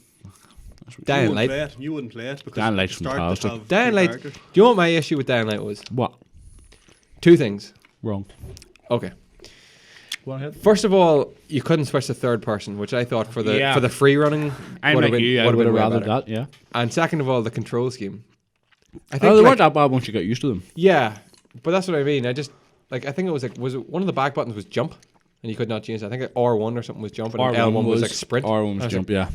Dying You Light. wouldn't play it. You wouldn't play it because Dying Light's it started to fantastic. have Dying two Light. characters. Do you know what my issue with Dying Light was? What? 2 things. Wrong. Okay. Go ahead. First of all, you couldn't switch to third person, which I thought for the free running I'm would have like been, you. I would would have have been way rather better. that. Yeah. And second of all, the control scheme. I Oh, they like- weren't that bad once you got used to them. Yeah, but that's what I mean. I just I think it was one of the back buttons was jump, and you could not change it. I think R1 or something was jump, and L1 was like sprint. R1 I was was jump. Yeah.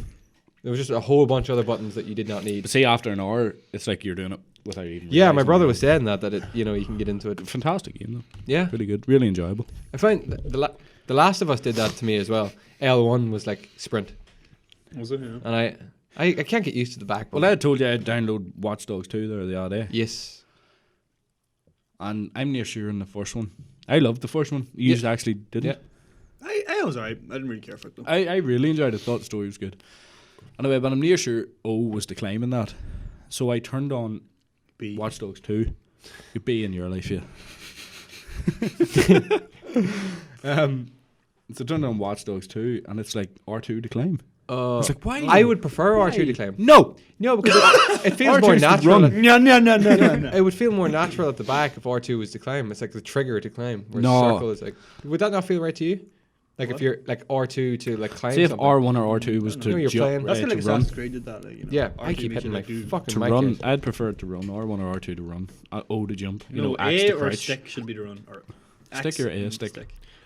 There was just a whole bunch of other buttons that you did not need. But see, after an hour, it's like you're doing it without even. Yeah, my realising brother it. was saying that it you can get into it. Fantastic game though. Yeah, Really good. Really enjoyable. I find the Last of Us did that to me as well. L1 was like sprint, Was it? Yeah. and I can't get used to the back Well, button. I had told you I'd download Watch Dogs 2 there the other day, Yes. and I'm near sure in the first one. I loved the first one. You Yeah. actually didn't. Yeah. I was alright. I didn't really care for it though. I really enjoyed it. Thought the story was good. Anyway, but I'm near sure O was declining that, so I turned on B. Watch Dogs 2. You be in your life, yeah. So I turned on Watch Dogs 2, and it's like R2 decline. It's like, why? I would prefer R2 to claim. No. No, because it feels R2 more is to natural. run. No. It would feel more natural at the back if R2 was to climb. It's like the trigger to climb. Whereas No. circle is like. Would that not feel right to you? Like if you're like R2 to like climb. See if something. R1 or R2 was No, to you're jump, playing. That's kind of to like run. Assassin's Creed did that. Like, you know, Yeah, I R2 keep hitting my like do fucking To mic run, case. I'd prefer it to run. R1 or R2 to run. O to jump. You No, know, X A to or crouch. stick should be to run. Or Stick X or A and stick.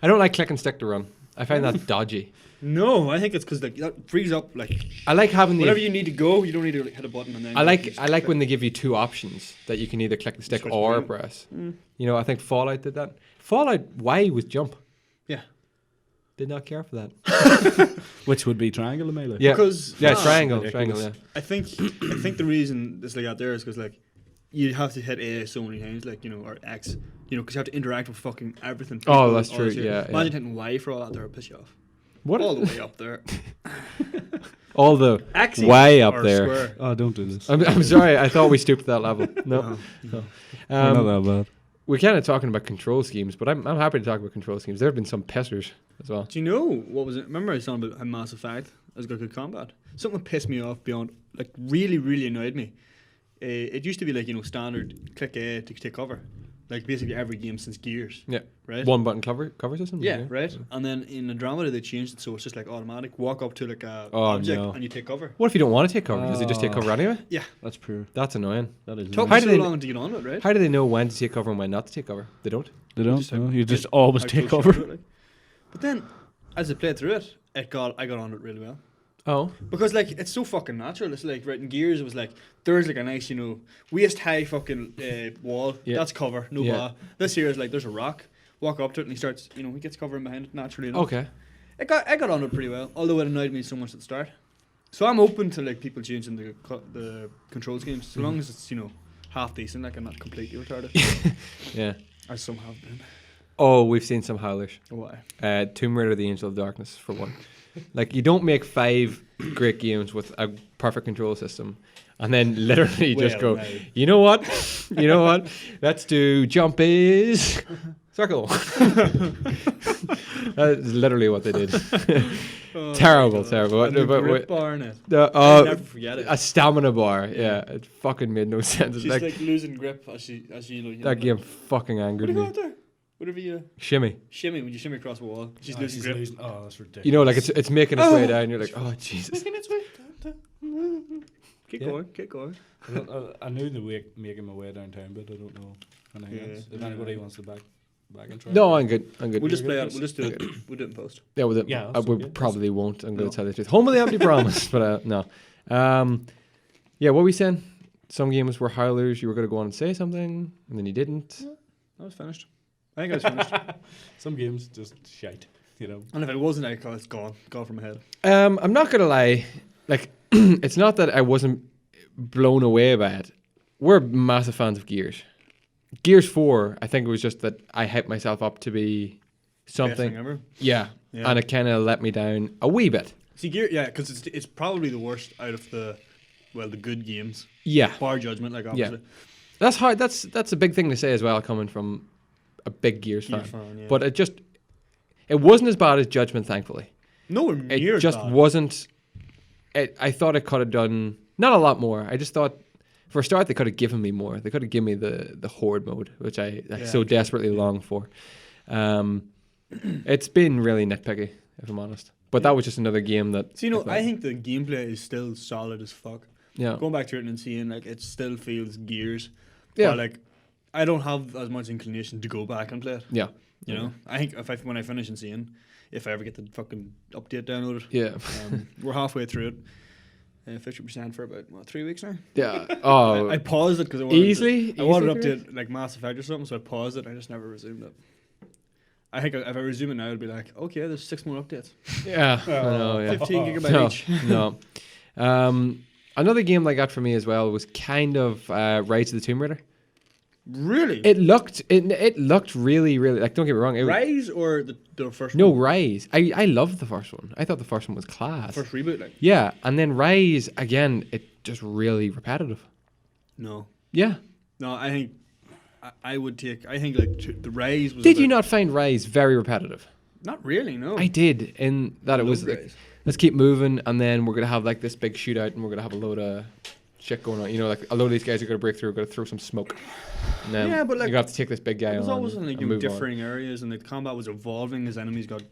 I don't like click and stick to run. I find that dodgy. No, I think it's because like that frees up like I like having whenever the. you need to go, you don't need to like, hit a button and then. I you like just when they give you 2 options that you can either click and stick Switch or between. press. You know, I think Fallout did that. Fallout Y was jump. Yeah. Did not care for that. Which would be triangle and melee. Yeah, Because yeah, ah, triangle, ridiculous. triangle. Yeah. I think the reason it's like out there is because like you have to hit A so many times, like or X, because you have to interact with fucking everything. Oh, that's all true, this here. yeah, Imagine yeah. hitting Y for all that there, it'll piss you off. What? All the way up there. All the Axes way up or there. Square. Oh, don't do this. I'm sorry. I thought we stooped to that level. No. We're not that bad. We're kind of talking about control schemes, but I'm happy to talk about control schemes. There have been some pissers as well. Do you know what was it? Remember I was talking about how Mass Effect has got good combat. Something that pissed me off beyond, like really, really annoyed me. It used to be like standard click A to take cover, like basically every game since Gears. Yeah. Right. One button cover system. Yeah, right. And then in Andromeda they changed it so it's just like automatic. Walk up to like a Oh, object no. and you take cover. What if you don't want to take cover? Does it just take cover anyway? Yeah. That's poor. That's annoying. That is. Took How me do so they- long to get on it, right? How do they know when to take cover and when not to take cover? They don't. They don't. Just No, how- you just how- always how take close you cover. are to it, like. But then, as I played through it, I got on it really well. Oh. Because like it's so fucking natural. It's like right in Gears, it was like there's like a nice waist high fucking wall. Yeah. That's cover, no Yeah. bar. This here is like there's a rock. Walk up to it and he starts. He gets covering behind it naturally. Enough. Okay. I got on it pretty well. Although it annoyed me so much at the start. So I'm open to like people changing the control schemes, so long as it's half decent, like I'm not completely retarded, Yeah. as some have been. Oh, we've seen some howlers. Why? Tomb Raider: The Angel of Darkness for one. Like you don't make 5 great games with a perfect control system, and then literally just go. Well, no. You know what? You know what? Let's do jump is circle. That's literally what they did. Terrible, terrible. And the But- grip bar in it. I'll never forget it. A stamina bar. Yeah, it fucking made no sense. She's like losing grip as she That game fucking What angered do you me. got there? Whatever you Shimmy. shimmy when you shimmy across the wall, she's losing grip. Oh, that's ridiculous. You know, like it's making its way down. You're like, oh Jesus. Making its way down. Keep Yeah. going, keep going. I knew the way making my way downtown, but I don't know anything Yeah. else. If anybody wants to back and try. No, I'm good. I'm good. We'll just play it. We'll just do it. We'll do it in post. Yeah, with it. Yeah, I that's would okay. probably won't. I'm going No. to tell the truth. Home of the empty promise, but no. Yeah, what were we saying? Some games were howlers. You were going to go on and say something, and then you didn't. I was finished. I think I was finished. Some games just shite, you know. And if it wasn't, it's gone from my head. I'm not gonna lie. Like, it's not that I wasn't blown away by it. We're massive fans of Gears. Gears 4, I think it was just that I hyped myself up to be something. Best thing ever. Yeah, and it kind of let me down a wee bit. See, Gear, because it's probably the worst out of the good games. Yeah, Bar Judgment, like obviously. Yeah. That's hard. That's a big thing to say as well, coming from a big Gears fan. Yeah. But it wasn't as bad as Judgment, thankfully. Nowhere near It just bad. wasn't. I thought it could have done not a lot more. I just thought, for a start, they could have given me more. They could have given me the horde mode, which I so desperately long for. It's been really nitpicky, if I'm honest. But that was just another game that. So, I think the gameplay is still solid as fuck. Yeah. Going back to it and seeing, like, it still feels Gears. Yeah. But, like, I don't have as much inclination to go back and play it. Yeah. You know? I think when I finish and seeing, if I ever get the fucking update downloaded. Yeah. We're halfway through it. 50% for about 3 weeks now. Yeah. Oh. I paused it because I wanted up to like Mass Effect or something, so I paused it and I just never resumed it. I think if I resume it now, it'd be like, okay, there's 6 more updates. Yeah. I know, yeah. 15 gigabyte each. No. Another game that I got for me as well was kind of Rise of the Tomb Raider. Really? It looked really, really, like, don't get me wrong. Rise or the first one? No, Rise. I loved the first one. I thought the first one was class. First reboot, like? Yeah, and then Rise, again, it just really repetitive. No. Yeah. No, I think I would take, I think like the Rise was... Did you not find Rise very repetitive? Not really, no. I did, in that it was like, let's keep moving, and then we're going to have like this big shootout, and we're going to have a load of shit going on. You know, like a load of these guys are going to break through, going to throw some smoke. And then but like, you have to take this big guy on. It was always in like differing areas, and the combat was evolving as enemies got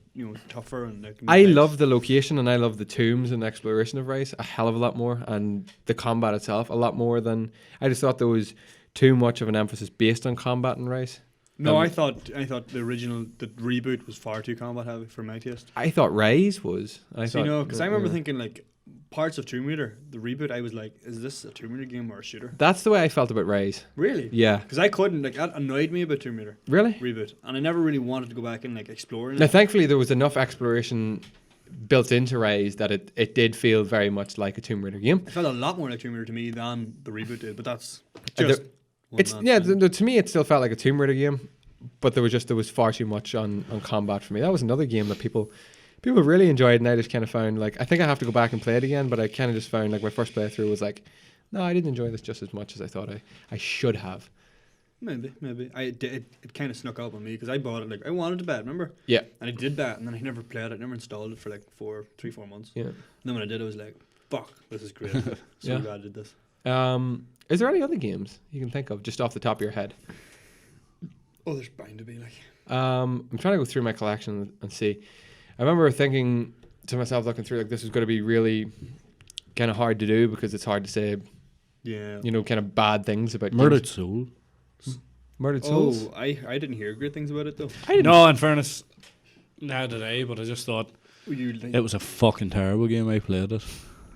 tougher. And like, I love the location, and I love the tombs and the exploration of Rise a hell of a lot more, and the combat itself a lot more than I just thought there was too much of an emphasis based on combat in Rise. No, I thought the reboot was far too combat heavy for my taste. I thought Rise was. Because I remember thinking like parts of Tomb Raider, the reboot, I was like, is this a Tomb Raider game or a shooter? That's the way I felt about Rise. Really? Yeah. Because I couldn't, like, that annoyed me about Tomb Raider. Really? Reboot. And I never really wanted to go back and like explore it. Now, thankfully, there was enough exploration built into Rise that it did feel very much like a Tomb Raider game. It felt a lot more like Tomb Raider to me than the reboot did, but that's just... To me, it still felt like a Tomb Raider game, but there was far too much on combat for me. That was another game that people really enjoyed, and I just kind of found like, I think I have to go back and play it again, but I kind of just found like my first playthrough was like, no, I didn't enjoy this just as much as I thought I should have. Maybe. It kind of snuck up on me because I bought it, like, I wanted to buy it, remember? Yeah. And I did that, and then I never played it, never installed it for like 4 months. Yeah. And then when I did, I was like, fuck, this is great. Yeah. Glad I did this. Is there any other games you can think of just off the top of your head? Oh, there's bound to be, like... I'm trying to go through my collection and see. I remember thinking to myself, looking through, like, this is going to be really kind of hard to do because it's hard to say, kind of bad things about Murdered Soul. Murdered Souls? Oh, I didn't hear great things about it, though. No, in fairness, now today, but I just thought it was a fucking terrible game. I played it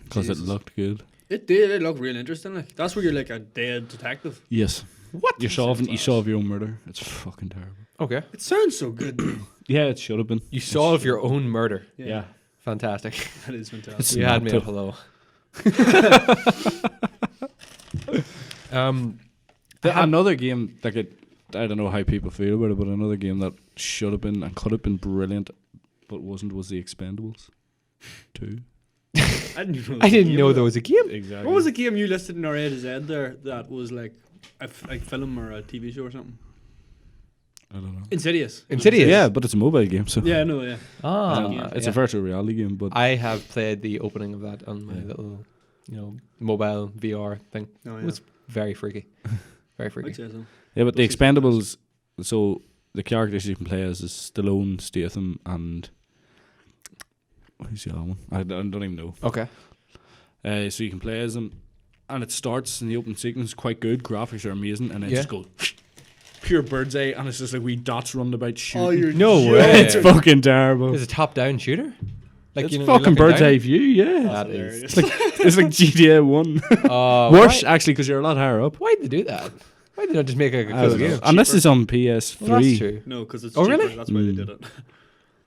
because it looked good. It did. It looked real interesting. Like, that's where you're like a dead detective. Yes. What? You solve your own murder. It's fucking terrible. Okay. It sounds so good, though. Yeah, it should have been. You solve your own murder. Yeah. Fantastic. That is fantastic. You had me at hello. Another game that I don't know how people feel about it, but another game that should have been and could have been brilliant, but wasn't, was The Expendables 2. I didn't know there was a game. Exactly. What was the game you listed in our A to Z there that was like a film or a TV show or something? I don't know. Insidious. Yeah, but it's a mobile game, so. Yeah, no, yeah. It's a virtual reality game, but I have played the opening of that on my little, mobile VR thing. Oh, yeah. It was very freaky. Very freaky. I'd say so. Yeah, but The Expendables, so the characters you can play as is Stallone, Statham, and who's the other one? I don't even know. Okay. So you can play as them, and it starts in the open sequence quite good. Graphics are amazing, and then just goes pure bird's eye, and it's just like wee dots running about shooting. Oh, you're no way! It's fucking terrible. It's a top-down shooter. Like it's fucking bird's eye view. Yeah, that is. It's like GTA 1. Worse actually, because you're a lot higher up. Why'd they do that? Why did I just make a cool game? Unless it's on PS3. Well, that's true. No, because it's Oh, cheaper. really? That's why they did it.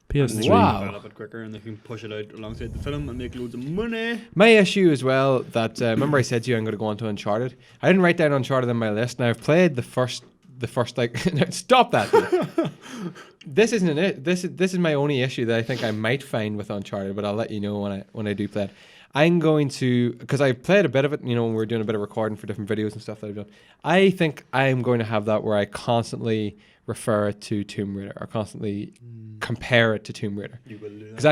PS3. Wow. Develop it quicker, and they can push it out alongside the film and make loads of money. My issue as well that remember I said to you I'm going to go on to Uncharted. I didn't write down Uncharted on my list. Now I've played the first like stop that. This isn't it. This is my only issue that I think I might find with Uncharted, but I'll let you know when I do play it. I'm going to, because I've played a bit of it, you know, when we're doing a bit of recording for different videos and stuff that I've done. I think I'm going to have that where I constantly refer it to Tomb Raider or constantly compare it to Tomb Raider. You will do that. Because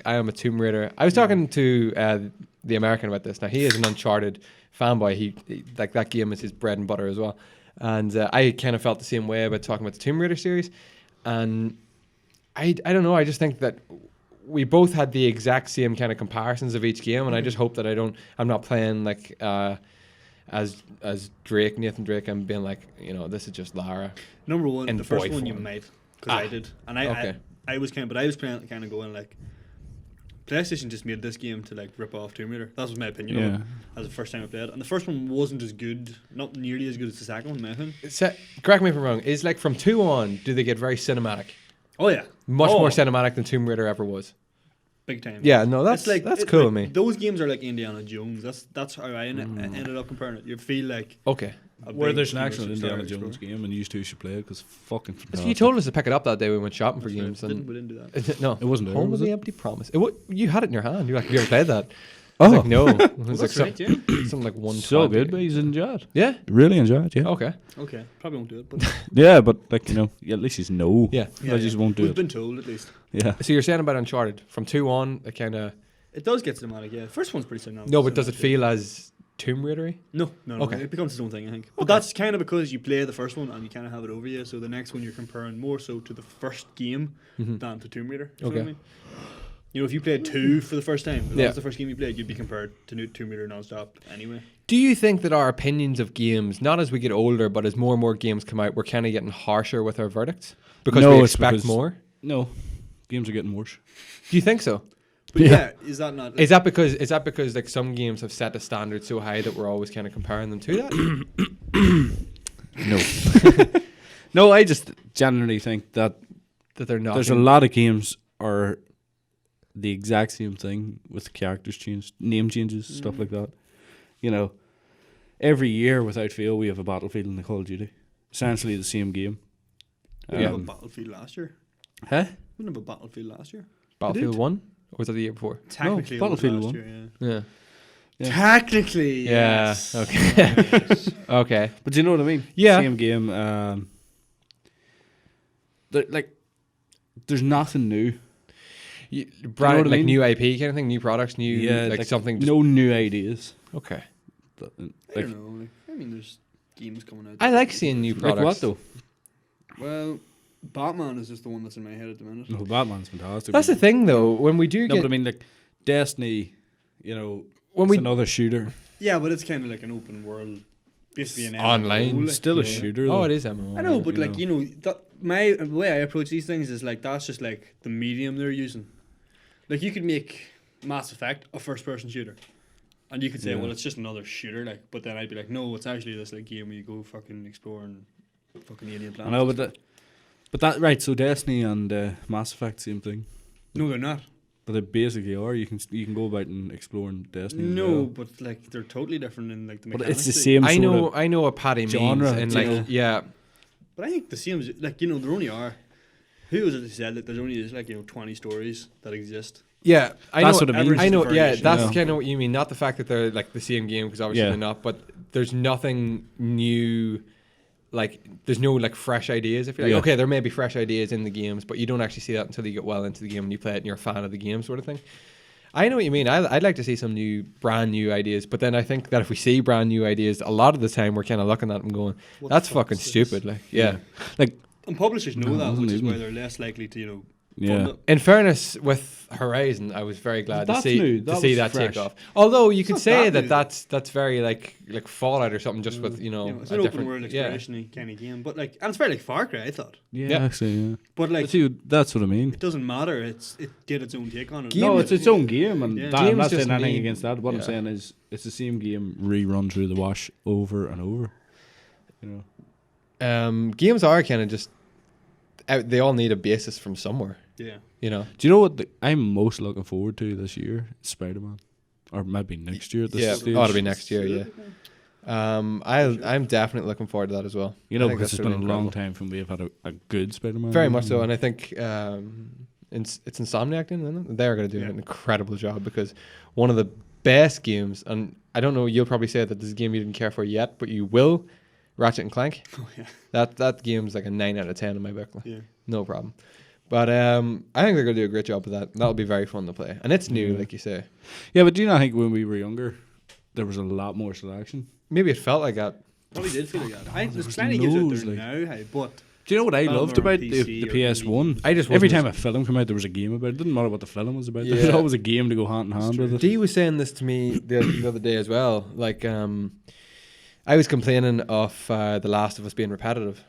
I am a Tomb Raider. I was talking to the American about this. Now he is an Uncharted fanboy. He like that game is his bread and butter as well. And I kind of felt the same way about talking about the Tomb Raider series. And I don't know. I just think that we both had the exact same kind of comparisons of each game, and I just hope that I'm not playing like as Nathan Drake. I'm being like, you know, this is just Lara. Number one, in the first boy one you form. might, because I did, and I was playing kind of going like, PlayStation just made this game to like rip off Tomb Raider. That was my opinion of it as the first time I played it, and the first one wasn't as good, not nearly as good as the second one, in my opinion. Correct me if I'm wrong. Is like from 2 on, do they get very cinematic? Oh yeah, Much more cinematic than Tomb Raider ever was. Big time. Yeah, no, that's cool with me. Those games are like Indiana Jones. That's how I ended up comparing it. You feel like okay. Where there's an actual Indiana Jones game, and you two should play it because fucking fantastic. You told us to pick it up that day we went shopping for games. And we didn't do that. No, it wasn't there. Home was of it? the Empty Promise. You had it in your hand. You're like, have you ever played that? I was like, no. It was like something like 120. So good, but he's enjoyed. Yeah, really enjoyed. Yeah. Okay. Probably won't do it, but Yeah, but like, you know, at least he's no. Yeah. I just won't do We've it. been told at least. Yeah. So you're saying about Uncharted from 2 on, it kind of. It does get cinematic. Yeah, first one's pretty cinematic. No, but does it feel as Tomb Raider-y? No. Okay. It becomes its own thing, I think. But that's kind of because you play the first one and you kind of have it over you. So the next one you're comparing more so to the first game than to Tomb Raider. You know what I mean? You know, if you played 2 for the first time, if that was the first game you played, you'd be compared to Tomb Raider non-stop anyway. Do you think that our opinions of games, not as we get older, but as more and more games come out, we're kind of getting harsher with our verdicts? Because we expect more? No. Games are getting worse. Do you think so? But yeah, is that not... Is that because like some games have set a standard so high that we're always kind of comparing them to that? No. No, I just generally think that they're not. There's a lot of games are the exact same thing with characters changed, name changes, stuff like that. You know, every year without fail we have a Battlefield and a Call of Duty. Essentially the same game. We didn't have a Battlefield last year. Huh? We didn't have a Battlefield last year. Battlefield 1? Or was that the year before? Technically, no, Battlefield 1. Year, Yeah. Technically, yes. Yeah. Okay. Okay. But do you know what I mean? Yeah. Same game. There's nothing new. Brand, you know like I mean? new IP kind of thing, new products, new like something. No new ideas. Okay. I don't know. I mean, there's games coming out. I like seeing new products. Like what though? Well, Batman is just the one that's in my head at the minute. No, Batman's fantastic. That's the thing, though. When we do no, get, but I mean, like Destiny, you know, when it's another shooter. Yeah, but it's kind of like an open world, basically an online. MMO, like, Still a shooter. Oh, though. it is MMO. I know, but like you know, the way I approach these things is like that's just like the medium they're using. Like you could make Mass Effect a first-person shooter, and you could say, well, it's just another shooter. Like, but then I'd be like, no, it's actually this like game where you go fucking exploring fucking alien planets. I know, but that right. So Destiny and Mass Effect, same thing. No, they're not. But they basically are. You can go about and exploring Destiny. No, as well. but like they're totally different in like the But mechanics. it's the same. I sort know what Paddy genre, means, and like yeah. But I think the same. Like you know, there only are. Who was it that said that there's only like 20 stories that exist? Yeah, That's what it means. I know. Yeah, Variation. that's kind of what you mean. Not the fact that they're like the same game, because obviously they're not. But there's nothing new. Like there's no like fresh ideas. If you're like, okay, there may be fresh ideas in the games, but you don't actually see that until you get well into the game and you play it and you're a fan of the game, sort of thing. I know what you mean. I'd like to see some brand new ideas, but then I think that if we see brand new ideas, a lot of the time we're kind of looking at them going, "That's fucking stupid." Like, yeah, like. And publishers know that, which is why they're less likely to fund it. In faurness, with Horizon, I was very glad to see that fresh. take off. Although you could say that new. that's very like Fallout or something, just with it's a an open different world exploration kind of game, but like, and it's very like Far Cry, I thought. Yeah, actually, yeah. But like, See, that's what I mean. it doesn't matter. It did its own take on it. No, it's its own game, and Yeah. I'm Games not just saying anything need- against that. What I'm saying is, it's the same game rerun through the wash over and over. You know, games are kind of just they all need a basis from somewhere. Yeah. You know. Do you know what I'm most looking forward to this year? Spider-Man, or maybe next year. At this stage. Ought to be next year. Yeah. I'm definitely looking forward to that as well. You know, because it's been a long time from we have had a good Spider-Man. Very much so, and I think it's Insomniac, isn't it? They're going to do an incredible job, because one of the best games, and I don't know, you'll probably say that this is a game you didn't care for yet, but you will, Ratchet and Clank. Oh yeah. That game's like a 9 out of 10 in my book. Yeah. No problem. But I think they're going to do a great job with that. That'll be very fun to play, and it's new, like you say. Yeah, but do you not think when we were younger, there was a lot more selection? Maybe it felt like that. Probably did feel like that. There's plenty of games out there now, hey, but do you know what I loved about the PS1? I just every time a film came out, there was a game about it. It didn't matter what the film was about. There was always a game to go hand in hand with it. Dee was saying this to me the other day as well. Like, I was complaining of The Last of Us being repetitive.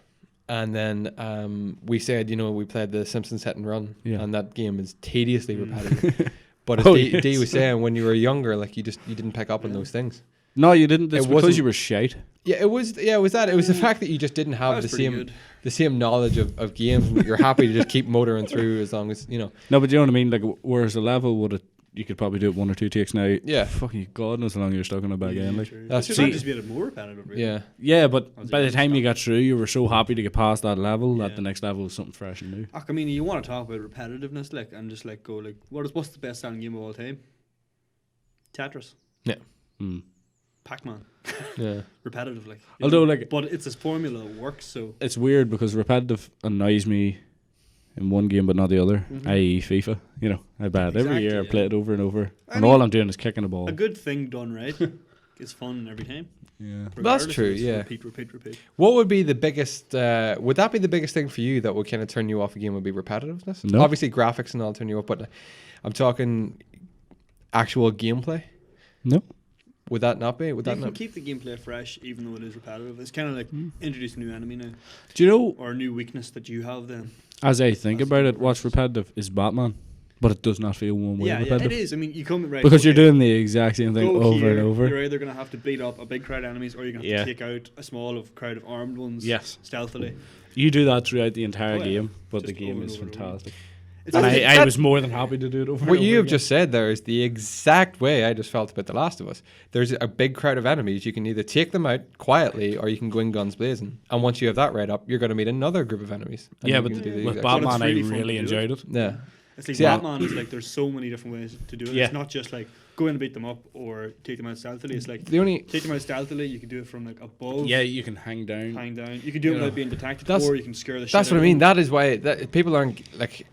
And then we said, you know, we played the Simpsons Hit and Run, and that game is tediously repetitive. But as Dee was saying, when you were younger, like you didn't pick up on those things. No, you didn't. It's because you were shite. Yeah, it was that. It was the fact that you just didn't have the same knowledge of games. You're happy to just keep motoring through as long as, you know. No, but you know what I mean? Like, whereas a level you could probably do it 1 or 2 takes now. Yeah. Fucking God knows how long you're stuck on it back again. Like, that's just be a bit more repetitive, really. Yeah. Yeah, but by the time you got through, you were so happy to get past that level that the next level was something fresh and new. I mean, you want to talk about repetitiveness, like, and just like go like, what's the best selling game of all time? Tetris. Yeah. Pac-Man. Yeah. Repetitive, like. Although, like, but it's a formula that works. So it's weird because repetitive annoys me in one game but not the other, i.e. FIFA. You know, I buy it every year, I play it over and over, and all I'm doing is kicking the ball. A good thing done right is fun every time. Yeah, that's true. Yeah, repeat. What would be the biggest? Would that be the biggest thing for you that would kind of turn you off a game? Would be repetitiveness? No. Obviously, graphics and all turn you off, but I'm talking actual gameplay. No. Would that not be? Would that you not can keep the gameplay fresh even though it is repetitive. It's kind of like introduce a new enemy now. Do you know? Or a new weakness that you have then. As I think about it, what's repetitive is Batman, but it does not feel one way repetitive. Yeah, it is. I mean, you come right because you're doing the exact same thing over and over. You're either going to have to beat up a big crowd of enemies, or you're going to have to take out a small crowd of armed ones. Stealthily. You do that throughout the entire game, but the game is fantastic. And I was more than happy to do it over. What you have just said there is the exact way I just felt about The Last of Us. There's a big crowd of enemies. You can either take them out quietly or you can go in guns blazing. And once you have that right up, you're going to meet another group of enemies. Yeah, but with Batman, I really enjoyed it. Yeah. It's like Batman is like there's so many different ways to do it. Yeah. It's not just like go in and beat them up or take them out stealthily. It's like take them out stealthily. You can do it from like above. Yeah, you can hang down. You can do it without being detected, or you can scare the shit out of them. That's what I mean. That is why people aren't like.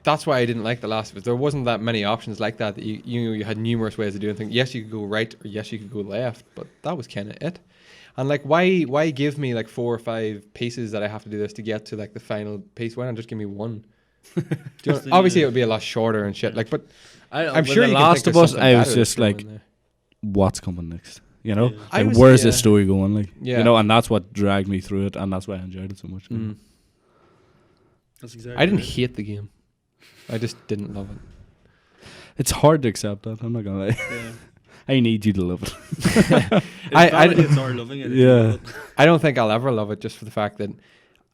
That's why I didn't like The Last of Us. There wasn't that many options like that. You had numerous ways of doing things. Yes, you could go right, or yes, you could go left, but that was kind of it. And like, why give me like 4 or 5 pieces that I have to do this to get to like the final piece? Why not just give me one? Obviously, it would be a lot shorter and shit. Like, but I'm sure The Last of Us, I was just like, what's coming next? You know, like, where's this story going? Like, you know, and that's what dragged me through it, and that's why I enjoyed it so much. That's exactly. I didn't hate the game. I just didn't love it. It's hard to accept that. I'm not gonna lie. Yeah. I need you to love it. I are loving it. Yeah. I don't think I'll ever love it just for the fact that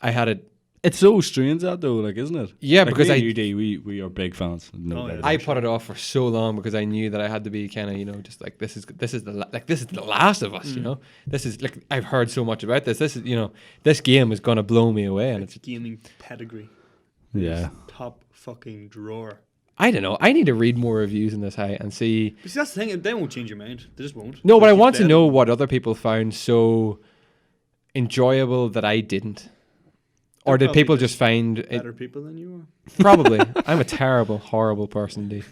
I had it. It's so strange that though, like, isn't it? Yeah, like because we are big fans. I put it off for so long because I knew that I had to be kind of, you know, just like this is the Last of Us. You know, this is like I've heard so much about this. This is, you know, this game is gonna blow me away, and it's gaming pedigree. Yeah. Top fucking drawer. I don't know. I need to read more reviews in this and see. But see, that's the thing. They won't change your mind. They just won't. No, but I want to know what other people found so enjoyable that I didn't. Or did people just find better people than you are? Probably. I'm a terrible, horrible person, D.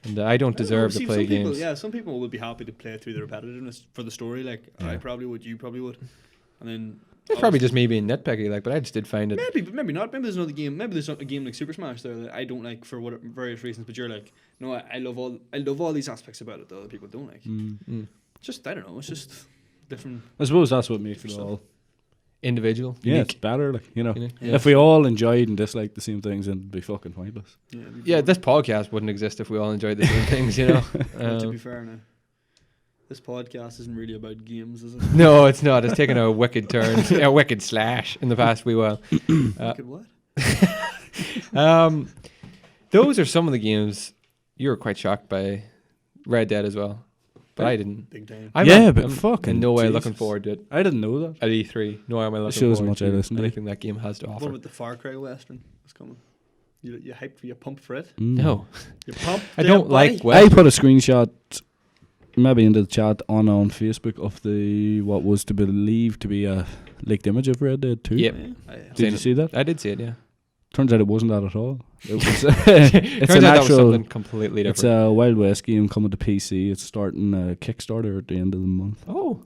And I don't deserve to play games. Some people would be happy to play through the repetitiveness for the story. Like, I probably would. You probably would. And then... It's probably just me being nitpicky, like, but I just did find it. Maybe, but maybe not. Maybe there's another game. Maybe there's a game like Super Smash there that I don't like for various reasons. But you're like, no, I love all these aspects about it that other people don't like. Just I don't know. It's just different. I suppose that's what makes it all individual. Yeah, unique. It's better. Like, you know, Yeah. if we all enjoyed and disliked the same things, then it'd be fucking pointless. Yeah, this podcast wouldn't exist if we all enjoyed the same things. You know. To be fair now. This podcast isn't really about games, is it? No, it's not. It's taken a wicked turn, a wicked slash in the past wee while. Wicked what? Those are some of the games you were quite shocked by. Red Dead as well, but I didn't. Big time. I'm fucking in no way Jesus. looking forward to it I didn't know that. at E3. Nor am I looking Shows forward much I to listen to. anything that game has to What offer. about the Far Cry Western? What's coming? You hyped? You pumped for it? No, You pumped? I don't like I Western. put a screenshot, maybe into the chat on Facebook of the what was to believe to be a leaked image of Red Dead 2. Yep. Did you see that? I did see it. Yeah. Turns out it wasn't that at all. It was. It's Turns an out that was actual. something completely It's different. a Wild West game coming to PC. It's starting a Kickstarter at the end of the month. Oh,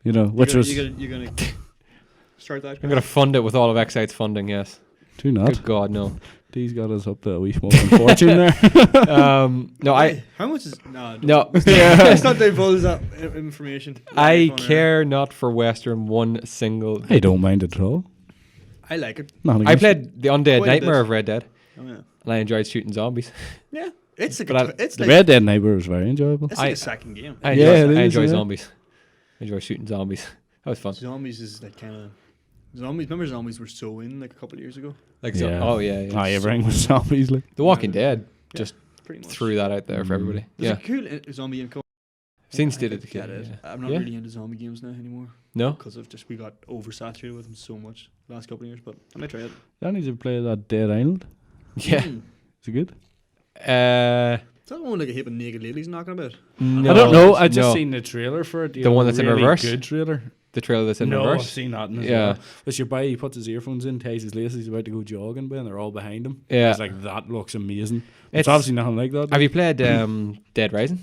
You know, which was You're gonna start that? I'm gonna fund it with all of Excite's funding. Yes. too not. Good God, no. He's got us up to a wee smoking fortune there. No, I. How much is no? No. Let's not divulge that information. I care not for Western one single. I don't mind it at all. I like it. Nothing I against played the Undead Quite a Nightmare bit. of Red Dead, Oh yeah. and I enjoyed shooting zombies. Yeah. It's like But it's the like Red Dead Neighbor was very enjoyable. it's like I- a second game. I Yeah, enjoy, it I is, enjoy yeah. zombies. I enjoy shooting zombies. That was fun. Zombies is like kind of zombies. Remember zombies were so in like a couple of years ago. Like Yeah. oh yeah, Ah, everything was zombies. Like. The Walking Dead Yeah, just pretty much. threw that out there for everybody. There's Yeah, a cool zombie in. Since did I it get again. it. Yeah. I'm not Yeah. really into zombie games now anymore No, because of just we got oversaturated with them so much the last couple of years. But I might try it. I need to play that Dead Island. yeah. Mm. Is it good? Is that the one like a heap of naked ladies knocking about? No, I don't know. I just no. seen the trailer for it. The one that's in really reverse? Good trailer. The trailer that's in no, I've reverse. seen that. As Yeah. well. Which your boy, he puts his earphones in, ties his laces, he's about to go jogging, and they're all behind him. Yeah. It's like that looks amazing. It's It's- obviously nothing like that. Have you played Dead Rising?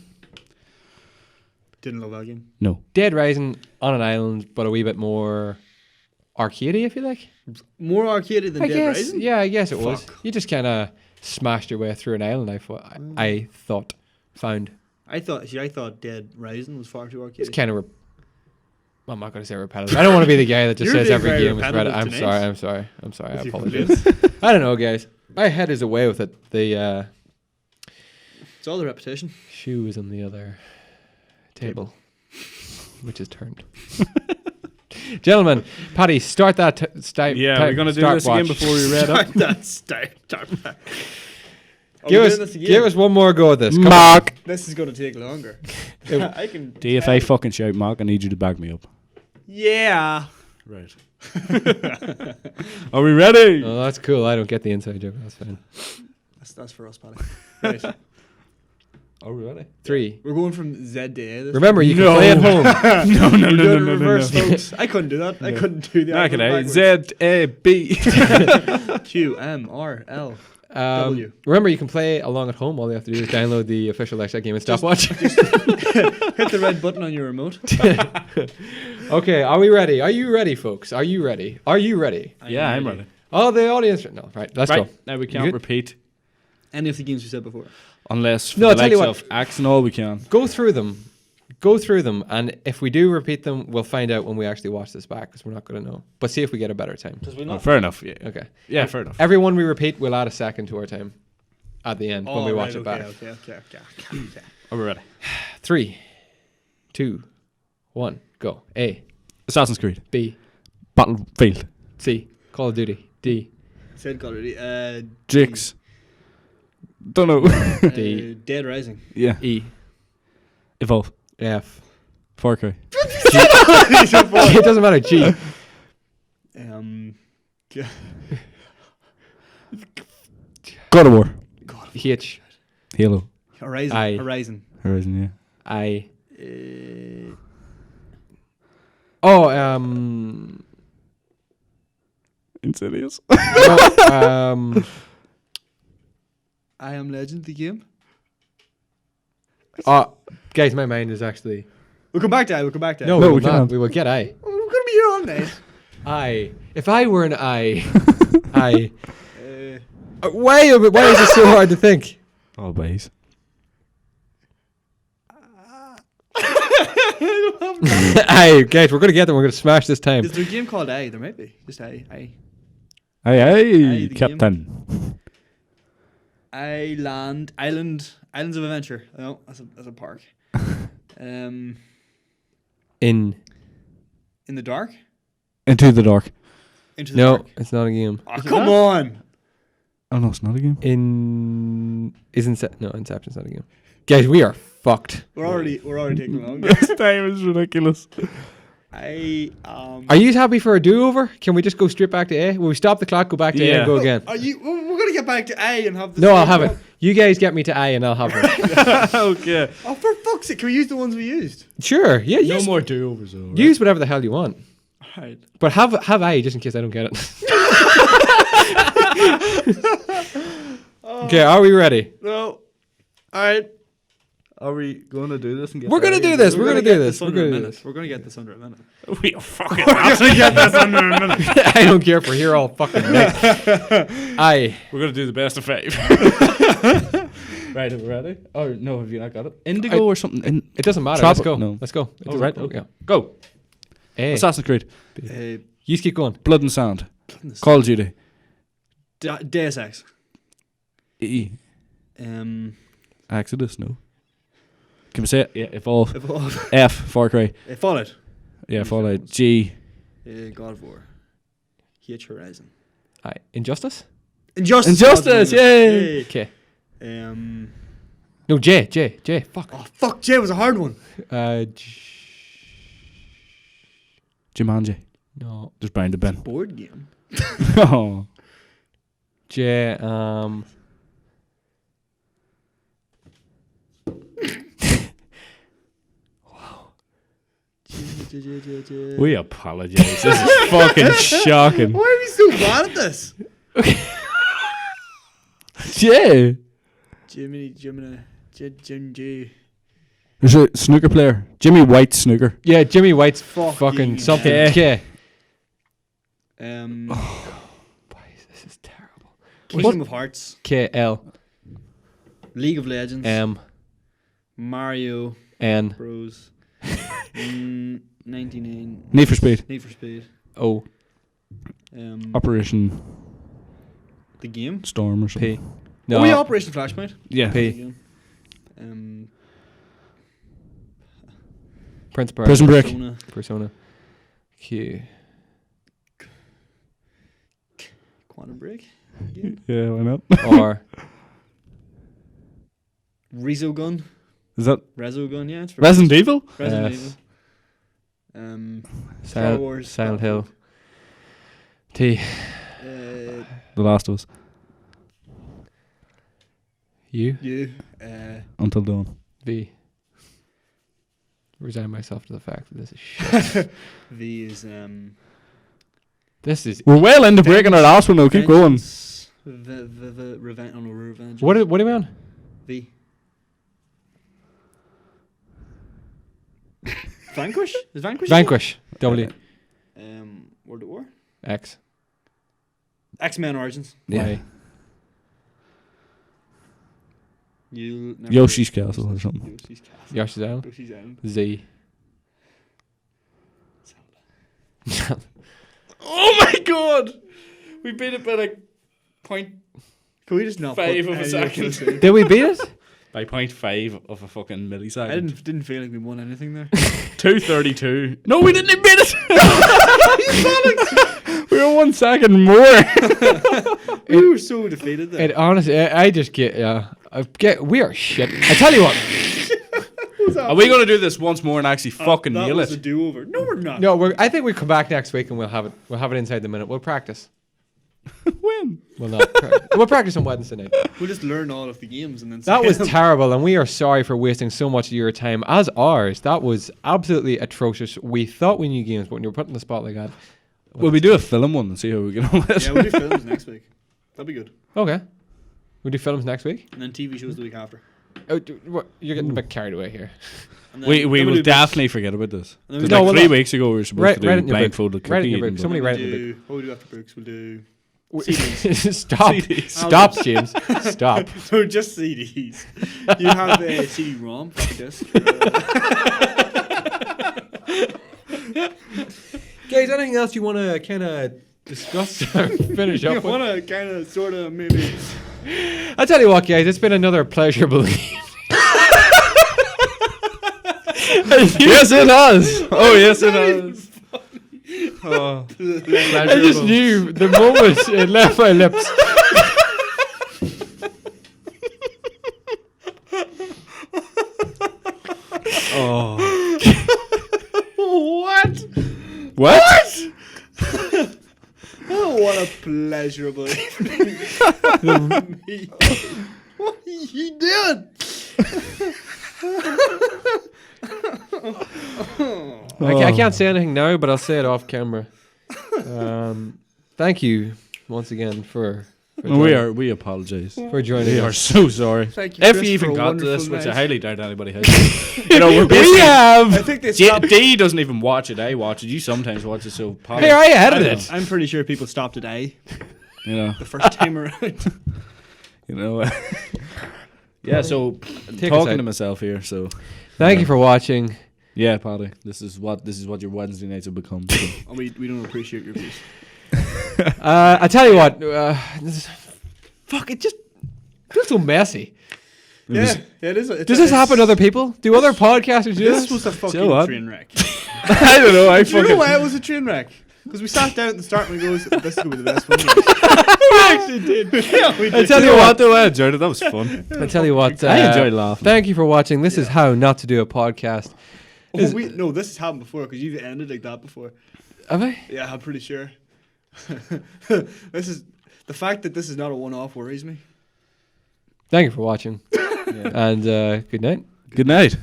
Didn't love that game. No. Dead Rising on an island, but a wee bit more arcadey, if you like. More arcadey than I Dead guess. Rising. Yeah, I guess it was. Fuck. You just kind of smashed your way through an island. I thought, found. I thought Dead Rising was far too arcadey. It's kind of. I'm not going to say repetitive. I don't want to be the guy that just You're says being every very game is repetitive. repetitive I'm tonight. sorry. I With your apologize. I don't know, guys. My head is away with it. The It's all the repetition. shoe is on the other table, which is turned. Gentlemen, Paddy, start that. we're going to do this again before we read up. Start. Give us one more go at this. Come on. Mark. This is going to take longer. It- I can. If I fucking shout Mark, I need you to back me up. Yeah. Right. Are we ready? Oh, that's cool. I don't get the inside joke. That's fine. That's for us, Paddy. Right. Are we ready? 3. We're going from Z to A. This Remember, you can No. play at home. No, We're doing it reverse, folks. I couldn't do that. I couldn't do that. Not gonna. backwards. Z-A-B. Q M R L W. Remember, you can play along at home. All you have to do is download the official Excite Game and stopwatch. Hit the red button on your remote. Okay, are we ready? Are you ready, folks? Are you ready? Are you ready? Yeah, I'm ready. Oh, the audience. No, right. Let's go. Now we You can't good? repeat. Any of the games we said before. Unless for No, the I'll tell you likes what. of Axe and all we can. Go through them. Go through them, and if we do repeat them, we'll find out when we actually watch this back, because we're not going to know. But see if we get a better time. Oh, fair enough. Yeah. Okay. Yeah, fair enough. Everyone we repeat, we'll add a second to our time at the end when we watch it back. Okay. Are we ready? 3, 2, 1, go. A, Assassin's Creed. B, Battlefield. C, Call of Duty. D, Said Call of Duty. Jigs. Don't know. D, Dead Rising. Yeah. E, Evolve. F. Far Cry. It doesn't matter. G. God of War. H. Halo. Horizon. I- Horizon. Horizon, yeah. I. Uh, Oh, Insidious. no, I Am Legend, the game. guys, my mind is actually. We'll come back to I. We'll come back to I. No, No, we we will not. can't. We will get I. We're going to be here all night. I. If I were an I. I. Uh, Why is it so hard to think? Always. Aye, guys, we're gonna get them. We're gonna smash this time. is there a game called I? There might be. Just I. Aye, the Captain. Islands of Adventure. No, that's a park. In In the dark. Into the Dark. Into the no, dark. it's not a game. Oh, come on. Oh no, it's not a game. Inception's not a game. Guys, we are fucked. We're already taking long. This time is ridiculous. Are you happy for a do-over? Can we just go straight back to A? Will we stop the clock, go back to A and go again? We're gonna get back to A and have this. No, I'll have it. You guys get me to A and I'll have it. Okay. Oh, for fuck's sake! Can we use the ones we used? Sure, yeah. No more do-overs, though. Right? Use whatever the hell you want. Alright. But have A just in case I don't get it. Okay, are we ready? No. Alright. Are we going to do this and get We're going to do this. We're going to do this. We're going to do this. We're gonna get this under a minute. We are fucking absolutely get this under a minute. I don't care if we're here all fucking night. Aye. We're going to do the best of 5. Right, are we ready? Oh, no, have you not got it? Indigo or something? It doesn't matter. Tropic- Let's go. no. Let's go. It doesn't- right, oh, okay. yeah. Go. A. Assassin's Creed. Uh, You keep going. Blood and Sound. Call of Duty. Deus Ex. E. Exodus, no. Can we say it? Yeah, Evolve. F, Far Cry. Fallout. Yeah, Fallout. G. God of War. H Horizon. Aye. Injustice? Injustice, yay! Okay. Um. No, J. Fuck. Oh fuck! J was a hard one. Jumanji. No. There's bound to be. Board game. Oh. J. We apologize. This is fucking shocking. Why are we so bad at this? J. Jimmy. There's a snooker player. Jimmy White snooker. Yeah, Jimmy White's Fucking fucking something. hell. Okay. Boys, This is terrible. Kingdom of Hearts. KL. League of Legends. Mario N. Bros. 99. Need for Speed. Need for Speed. O. Operation The game. Storm or something. P. No. No. Oh, yeah, Operation Flashpoint. Yeah. P. Prince of Persia. Prison Break. Persona. Q. Quantum Break. Game. Yeah, why not? R. Resogun. Is that Resogun, yeah. It's for Resident Evil? Resident Yes. Evil. Star Wars. Silent Hill. T. The Last of Us. U. You. Until Dawn. V. Resign myself to the fact that this is shit. V is This is. We're well into breaking our last one though. Keep going. Revenge. Oh no, Revenge. What are we on? V. Vanquish? Is Vanquish? Vanquish. W. World at War. X. X-Men Origins. Yeah. Y. You'll never Yoshi's Castle or something. Yoshi's Castle. Yoshi's Island. Yoshi's Island. Z. Oh my god! We beat it by like point Can we just not 5 put of a any second. this in? Did we beat it? By 0.5 of a fucking millisecond. I didn't feel like we won anything there. 232. No, we didn't admit it. We were 1 second more. We were so defeated there. It honestly, I just get. We are shit. I tell you what. Are we going to do this once more and actually fucking that nail was it? a do-over. No, we're not. No, I think we come back next week and we'll have it. We'll have it inside the minute. We'll practice. When? We'll not. We'll practice on Wednesday night. We'll just learn all of the games and then. That say was them. terrible, and we are sorry for wasting so much of your time as ours. That was absolutely atrocious. We thought we knew games, but when you were put in the spot like that. Will we do a film one and see how we get on with it? Yeah, we'll do films next week. That'd be good. Okay. We'll do films next week. And then TV shows the week after. Oh, you're getting a bit carried away here. And then- We then will we'll do definitely forget about this. And then Because we'll No, like we'll 3 not. weeks ago we were supposed Write to it do in your book. blindfolded Write it in your cookie book. Somebody What write it in your book. what we do after Brooks? We'll do Stop. CDs. Stop, James. Stop. so just CDs. You have a CD-ROM for disc. Guys, anything else you want to kind of discuss or finish You up with? want to kind of, sort of, maybe. I'll tell you what, guys, it's been another pleasurable Yes, it has. Oh, yes, it has. Oh, I just knew the moment it left my lips. Oh. What? Oh, what a pleasurable evening. What are you doing? I can't say anything now, but I'll say it off camera. Thank you once again for we apologize. for joining We us. are so sorry. Thank you, If Chris, you for even a got to wonderful this, which I night. highly doubt anybody has. You know, we're We basically. have. I think they stopped. D doesn't even watch it. I watch it. You sometimes watch it. So Paddy. Here, I edited it. I'm pretty sure people stopped at A You know. the first time around. You know. Yeah. So Take us talking out. to myself here. So Thank you for watching. yeah, Paddy. This is what your Wednesday nights have become. So. And we don't appreciate your views. I tell you what. Fuck! It just feels so messy. Yeah, it is. Does this happen to other people? Do other podcasters do This this? was a fucking So what? train wreck. I don't know. I Do you know fucking. why it was a train wreck? Because we sat down at the start and we goes, this is going to be the best one. I actually did. Yeah, we I did. tell you what. though, I enjoyed it. That was fun. I tell you what. I enjoyed laughing. Thank you for watching. This is how not to do a podcast. Oh, no, this has happened before because you've ended like that before. Have I? Yeah, I'm pretty sure. This is the fact that this is not a one-off worries me. Thank you for watching. And good night. Good night.